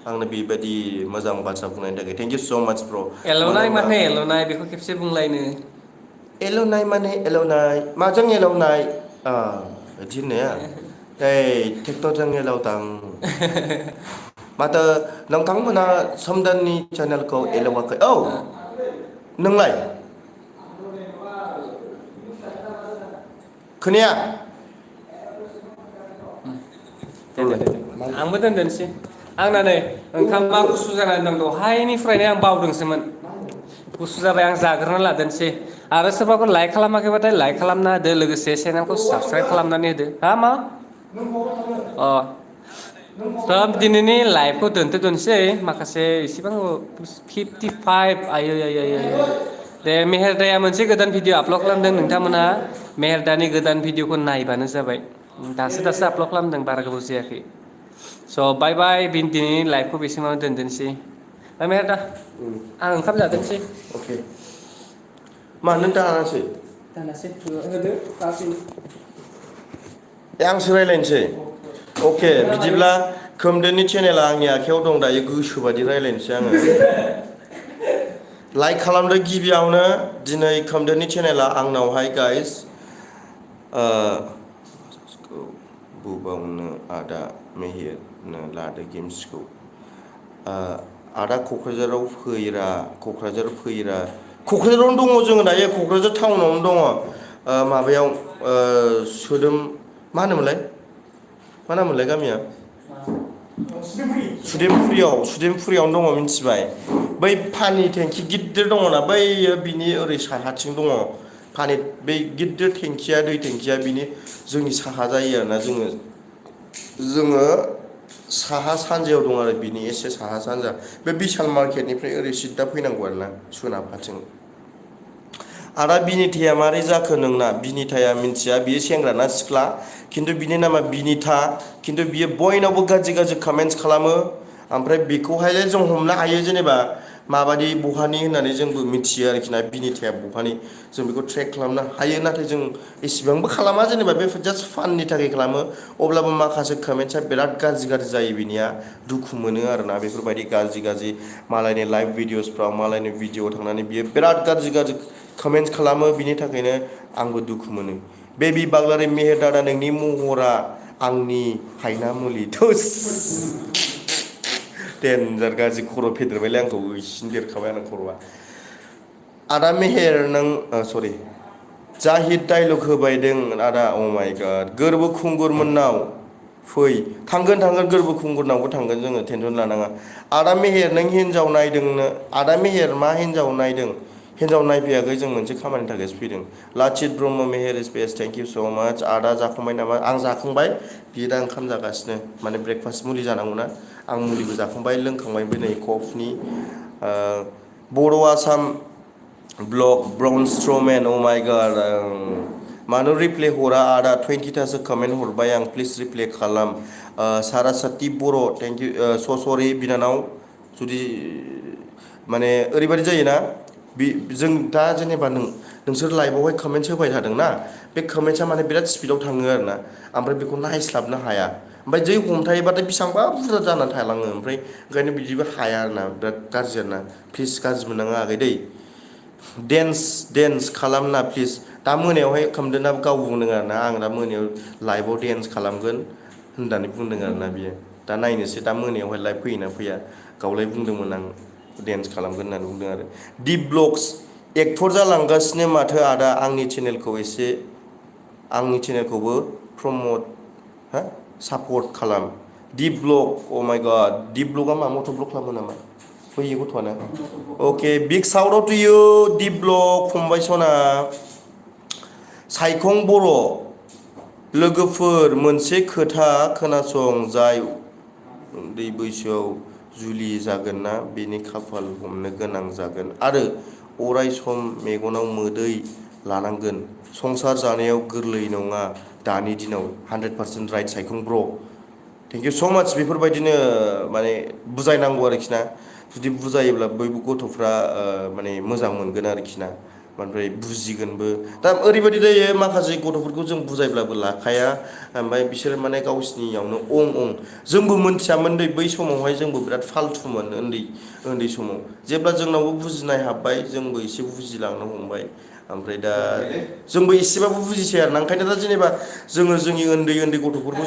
आंनो बेबायदि मोजां बाथ्रा बुंनायनि थाखाय थेंक इउ स' माच ब्र एल'नाय माने एल'नाय बेखौ खेबसे बुंलायनो एल'नाय माने एल'नाय माजों एल'नाय बिदि होननाया ट्रेक्टरजों एल'दां माथो नोंथांमोना सोमदोननि चेनेलखौ एल'वाखै औ नोंलाय खोनाया दे आंबो दोनसै आंना नै ओंखामा गुसु जानानै दं दहायनिफ्रायनो आं बावदोंसोमोन गुसु जाबाय आं जाग्रोना लादोंसै आरो सोरबाफोर लाइक खालामाखैबाथाय लाइक खालामना होदो लोगोसे चेनेलखौ साबसक्राइब खालामनानै होदो हा मा अ थ' दिनैनि लाइभखौ दोनथ'नोसै माखासे इसेबां 55 आयै दे मेहेरदाया मोनसे गोदान भिडिअ आपल'ड खालामदों नोंथांमोनहा मेहेरदानि गोदान भिडिअखौ नायबानो जाबाय दासो आपल'ड खालामदों बारा गोबाव जायाखै स' बाय बाय दिनैनि लाइभखौ बेसिमावनो दोनसै बाय मेहेरदा आं ओंखाम जादोंसै अके मा नों दानासै होदो आंसो रायज्लायनोसै अके बिदिब्ला खोमदोननि चेनेला आंनि आखायाव दं दायो गोसोबादि रायज्लायनोसै आङो लाइक खालामदो गिबियावनो दिनै खोमदोननि चेनेला आंनावहाय गाइस बुबावनो आदा मेहेरनो लादो गेम्सखौ आदा क'क्राझाराव फैरा क'क्राझारावनो दङ जोङो दायो क'क्राझार टाउनावनो दङ माबायाव सोदोम मा होनोमोनलाय गामिया सुदेमफुरियावनो दङ मिन्थिबाय बै पानि टेंकि गिदिर दङना बैयो बिनि ओरै साहाथिं दङ पानि बै गिदिर टेंकिया दै टेंकिया बिनि जोंनि साहा जायो आरोना जोङो साहा सानजायाव दं आरो बिनि एसे साहा सानजा बे बिशाल मार्केटनिफ्राय ओरै सिदा फैनांगौ आरोना सोनाबहाथिं आदा बिनिथाया मारै जाखो नोंना बिनिथाया मिन्थिया बियो सेंग्रा ना सिख्ला खिन्थु बिनि नामा बिनिथा खिन्थु बियो बयनावबो गाज्रि कमेन्ट्स खालामो ओमफ्राय बेखौहाय जों हमनो हायो जेनेबा माबादि बहानि होननानै जोंबो मिथियो आरोखि ना बिनिथाया बहानि जों बेखौ ट्रेक खालामनो हायो नाथाय जों एसेबांबो खालामा जेनेबा बे जास्ट फाननि थाखाय खालामो अब्लाबो माखासे कमेन्ट्सआ बिराद गाज्रि जायो बिनिया दुखु मोनो आरोना बेफोरबायदि गाज्रि मालायनि लाइभ भिडिअसफ्राव मालायनि भिडिअआव थांनानै बियो बिराद गाज्रि कमेन्ट्स खालामो बिनि थाखायनो आंबो दुखु मोनो बेबि बाग्लारि मेहेर दादा नोंनि महरा आंनि हायना मुलि थुस डेन्जार गाज्रि खर' फेदेरबायलै आंखौ इसिन देरखाबाय आंना खर'आ आदा मेहेर नों सरि जाहिद डाइलग होबायदों आदा अ माइ गड गोरबो खुंगुर मोननाव फै थांगोन गोरबो खुंगुरनावबो थांगोन जोङो टेनसन लानाङा आदा मेहेर नों हिन्जाव नायदोंनो आदा मेहेर मा हिन्जाव नायदों हिन्जाव नायफैयाखै जों मोनसे खामानिनि थाखायसो फैदों लाचित ब्रह्म मेहेर स्पेस थेंक इउ स' माच आदा जाखांबाय नामा आं जाखांबाय बियो दा ओंखाम जागासिनो माने ब्रेकफास्ट मुलि जानांगौना आं मुलिबो जाखांबाय लोंखांबायबो नै कफनि बर' आसाम ब्लग ब्राउन स्ट्रमेन अ माइ गड मानो रिप्ले हरा आदा 20थासो कमेन्ट हरबाय आं प्लिज रिप्ले खालाम सारासाति बर' थेंक इउ सरि बिनानाव जुदि माने ओरैबायदि जायोना जों दा जेनेबा नोंसोर लाइभआवहाय कमेन्ट्स होबाय थादोंना बे कमेन्ट्सआ माने बिराद स्पिडआव थाङो आरोना ओमफ्राय बेखौ नायस्लाबनो हाया ओमफ्राय जै हमथायोबाथाय बेसेबांबा बुरजा जानानै थालाङो ओमफ्राय ओंखायनो बिदिबो हाया आरोना बिराद गाज्रि आरोना प्लिज गाज्रि मोननाङा आगै दै डेन्स खालामना प्लिज दा मोनायावहाय खोमदोनाबो गाव बुंदों आरोना आं दा मोनायाव लाइभआव डेन्स खालामगोन होननानै बुंदों आरोना बियो दा नायनोसै दा मोनायावहाय लाइभ फैयोना फैया गावलाय बुंदोंमोन आं डेन्स खालामगोन होननानै बुंदों आरो दिप ब्लग्स एक्टर जालांगासिनो माथो आदा आंनि चेनेलखौबो प्रमट सापर्ट खालाम दिप ब्लग अ माइ गड दिप ब्लगआ मा मट' ब्लग खालामो नामा बै गथ'आनो okay big shout out to you Deep blog फंबाय सना सायखं बर' लोगोफोर मोनसे खोथा खोनासं जाय उन्दै बैसोआव जुलि जागोन ना बेनि खाफाल हमनो गोनां जागोन आरो अराय सम मेगनाव मोदै लानांगोन संसार जानायाव गोरलै नङा दानि दिनाव 100% राइट सायखं ब्र थेंक इउ स' माच बेफोरबायदिनो माने बुजायनांगौ आरोखि ना जुदि बुजायोब्ला बयबो गथ'फ्रा माने मोजां मोनगोन आरोखि ना ओमफ्राय बुजिगोनबो दा ओरैबायदि जायो माखासे गथ'फोरखौ जों बुजायब्लाबो लाखाया ओमफ्राय बिसोर माने गावसिनियावनो अं जोंबो मोनथियामोन बै समावहाय जोंबो बिराद फाल्थुमोन उन्दै समाव जेब्ला जोंनावबो बुजिनाय हाबबाय जोंबो एसे बुजिलांनो हमबाय ओमफ्राय दा जोंबो एसेबाबो बुजिसै आरो ना ओंखायनो दा जेनेबा जोङो जोंनि उन्दै गथ'फोरखौ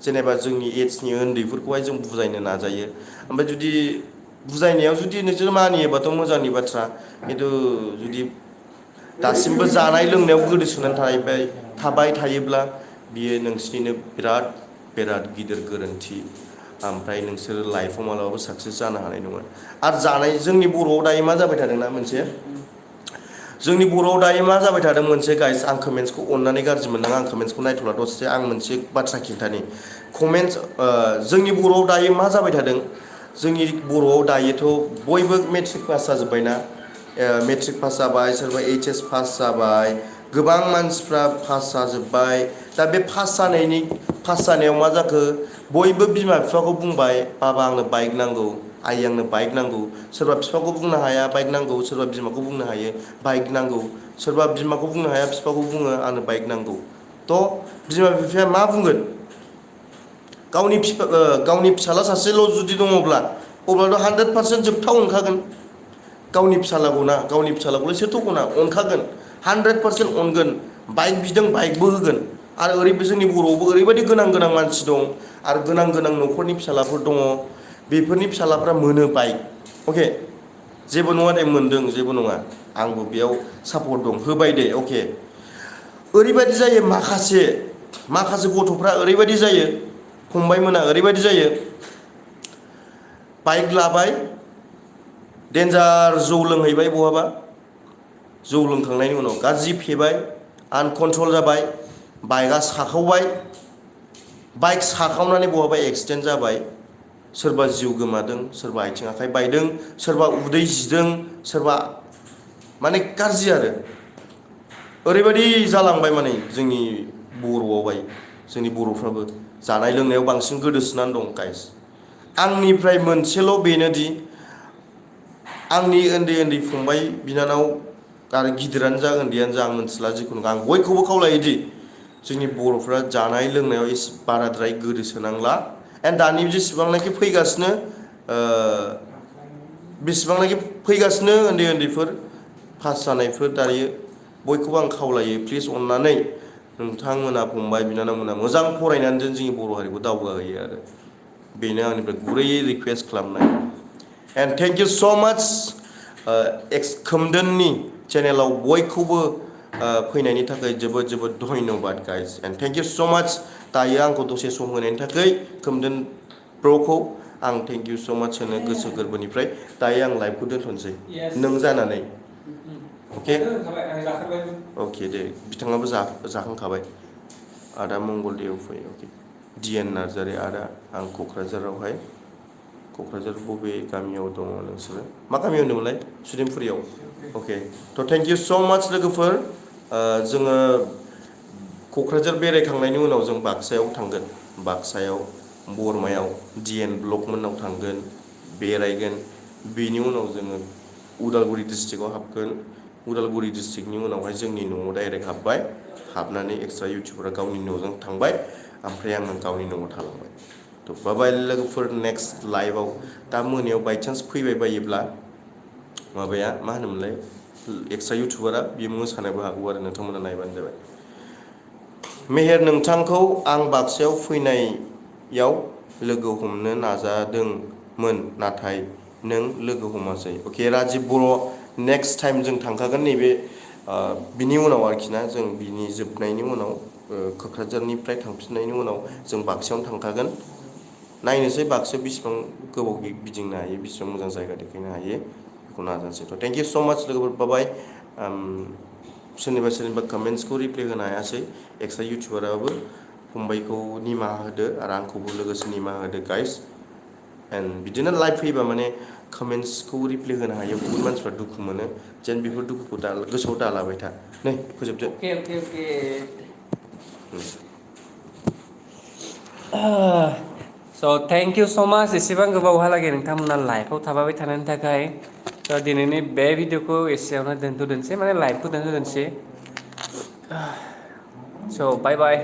जेनेबा जोंनि एजनि उन्दैफोरखौहाय जों बुजायनो नाजायो ओमफ्राय जुदि बुजायनायाव जुदि नोंसोर मानियोबाथ' मोजांनि बाथ्रा खिन्थु जुदि दासिमबो जानाय लोंनायाव गोदोसोनानै थाबाय थायोब्ला बियो नोंसिनिनो बिराद गिदिर गोरोन्थि ओमफ्राय नोंसोर लाइफआव मालाबाबो साक्सेस जानो हानाय नङा आरो जोंनि बर'आव दायो मा जाबाय थादोंना जोंनि बर'आव दायो मा जाबाय थादों मोनसे गाइस आं कमेन्ट्सखौ अननानै गाज्रि मोननाङा आं कमेन्ट्सखौ नायथ'ला दसे आं मोनसे बाथ्रा खिन्थानि जोंनि बर'आव दायो मा जाबाय थादों जोंनि बर'आव दायोथ' बयबो मेट्रिक पास जाजोब्बायना मेट्रिक पास जाबाय सोरबा HS पास जाबाय गोबां मानसिफ्रा पास जाजोब्बाय दा बे पास जानायाव मा जाखो बयबो बिमा बिफाखौ बुंबाय बाबा आंनो बाइक नांगौ आइ आंनो बाइक नांगौ सोरबा बिफाखौ बुंनो हाया बाइक नांगौ सोरबा बिमाखौ बुंनो हायो बाइक नांगौ सोरबा बिमाखौ बुंनो हाया बिफाखौ बुङो आंनो बाइक नांगौ थ' बिमा बिफाया मा बुंगोन गावनि फिसाला सासेल' जुदि दङब्ला अब्लाथ' 100% जोबथा अनखागोन गावनि फिसालाखौलाय सोरथो अनखागोन 100% अनगोन बाइक बिदों बाइकबो होगोन आरो जोंनि बर'आवबो ओरैबायदि गोनां मानसि दं आरो गोनां न'खरनि फिसालाफोर दङ बेफोरनि फिसालाफ्रा मोनो बाइक अके जेबो नङा दे मोनदों जेबो नङा आंबो बेयाव सापर्ट दं होबाय दे अके ओरैबायदि जायो माखासे गथ'फ्रा ओरैबायदि जायो फंबायमोना ओरैबायदि जायो बाइक लाबाय डेन्जार जौ लोंहैबाय बहाबा जौ लोंखांनायनि उनाव गाज्रि फेबाय आनकन्ट्रल जाबाय बाइकआ साखावबाय बाइक साखावनानै बहाबा एक्सिडेन्ट जाबाय सोरबा जिउ गोमादों सोरबा आथिं आखाइ बायदों सोरबा उदै जिदों सोरबा माने गाज्रि आरो ओरैबायदि जालांबाय माने जोंनि बर'आवहाय जोंनि बर'फ्राबो जानाय लोंनायाव बांसिन गोदोसोनानै दं गाइस आंनिफ्राय मोनसेल' बेनोदि आंनि उन्दै फंबाय बिनानाव आरो गिदिरानो जा उन्दैयानो जा आं मोनथिला जिखुनु आं बयखौबो खावलायोदि जोंनि बर'फ्रा जानाय लोंनायाव एसे बाराद्राय गोदोसोनांला एन्ड दानि जेसेबांनाखि फैगासिनो उन्दैफोर पास जानायफोर दायो बयखौबो आं खावलायो प्लिज अननानै नोंथांमोना फंबाय बिनानावमोना मोजां फरायनानै जोंनि बर' हारिखौ दावगाहोयो आरो बेनो आंनिफ्राय गुरैयै रिकुवेस्ट खालामनाय एन्ड थेंक इउ स' माच खोमदोननि चेनेलाव बयखौबो फैनायनि थाखाय जोबोद धन्यबाद गाइस एन्ड थेंक इउ स' माच दायो आंखौ दसे सम होनायनि थाखाय खोमदोन ब्र'खौ आं थेंक इउ स' माच होनो गोसो गोरबोनिफ्राय दायो आं लाइभखौ दोनथ'नोसै नों जानानै अके दे बिथाङाबो जाखांखाबाय आदा मंगलदैयाव फै अके DN नार्जारि आदा आं क'क्राझार बबे गामियाव दङ नोंसोरो मा गामियाव होनदोंमोनलाय सुदेमफुरियाव अके थ' थेंक इउ स' माच लोगोफोर जोङो क'क्राझार बेरायखांनायनि उनाव जों बाक्सायाव थांगोन बाक्सायाव बरमायाव DN ब्लक मोननाव थांगोन बेरायगोन बेनि उनाव जोङो उदालगुरि डिस्ट्रिक्टआव हाबगोन उदालगुरि डिस्ट्रिक्टनि उनावहाय जोंनि न'आव डाइरेक्ट हाबनानै एक्सट्रा इउटुबारा गावनि न'जों थांबाय ओमफ्राय आङो गावनि न'आव थालांबाय थ' बाबाय लोगोफोर नेक्स्ट लाइभआव दा मोनायाव बाइचान्स फैबाय बायोब्ला माबाया मा होनोमोनलाय एक्सट्रा इउटुबारा बियो मोसानोबो हागौ आरो नोंथांमोना नायबानो जाबाय मेहेर नोंथांखौ आं बाक्सायाव फैनायाव लोगो हमनो नाजादोंमोन नाथाय नों लोगो हमासै अके राजिब बर' नेक्स्ट टाइम जों थांखागोन नैबे बिनि उनाव आरोखि ना जों बिनि जोबनायनि उनाव क'क्राझारनिफ्राय थांफिननायनि उनाव जों बाक्सायावनो थांखागोन नायनोसै बाक्सायाव बेसिबां गोबाव गिदिंनो हायो बेसिबां मोजां जायगा देखायनो हायो बेखौ नाजानोसै थ' थेंक इउ स' माच लोगोफोर बाबाय सोरनिबा कमेन्ट्सखौ रिप्लाय होनो हायासै एक्सट्रा इउटुबाराबो फंबायखौ निमाहा होदो आरो आंखौबो लोगोसे निमाहा होदो गाइस एन्ड बिदिनो लाइभ फैबा माने कमेन्ट्सखौ रिप्लाय होनो हायो बहुत मानसिफ्रा दुखु मोनो जेन बेफोर दुखुखौ गोसोआव दालाबाय था नै फोजोबदो स' थेंक इउ स' माच एसेबां गोबावहालागै नोंथांमोना लाइभआव थाबाय थानायनि थाखाय थ' दिनैनि बे भिडिअखौ एसेयावनो दोनथ'दोनसै माने लाइभखौ दोनथ'दोनसै स' बाय बाय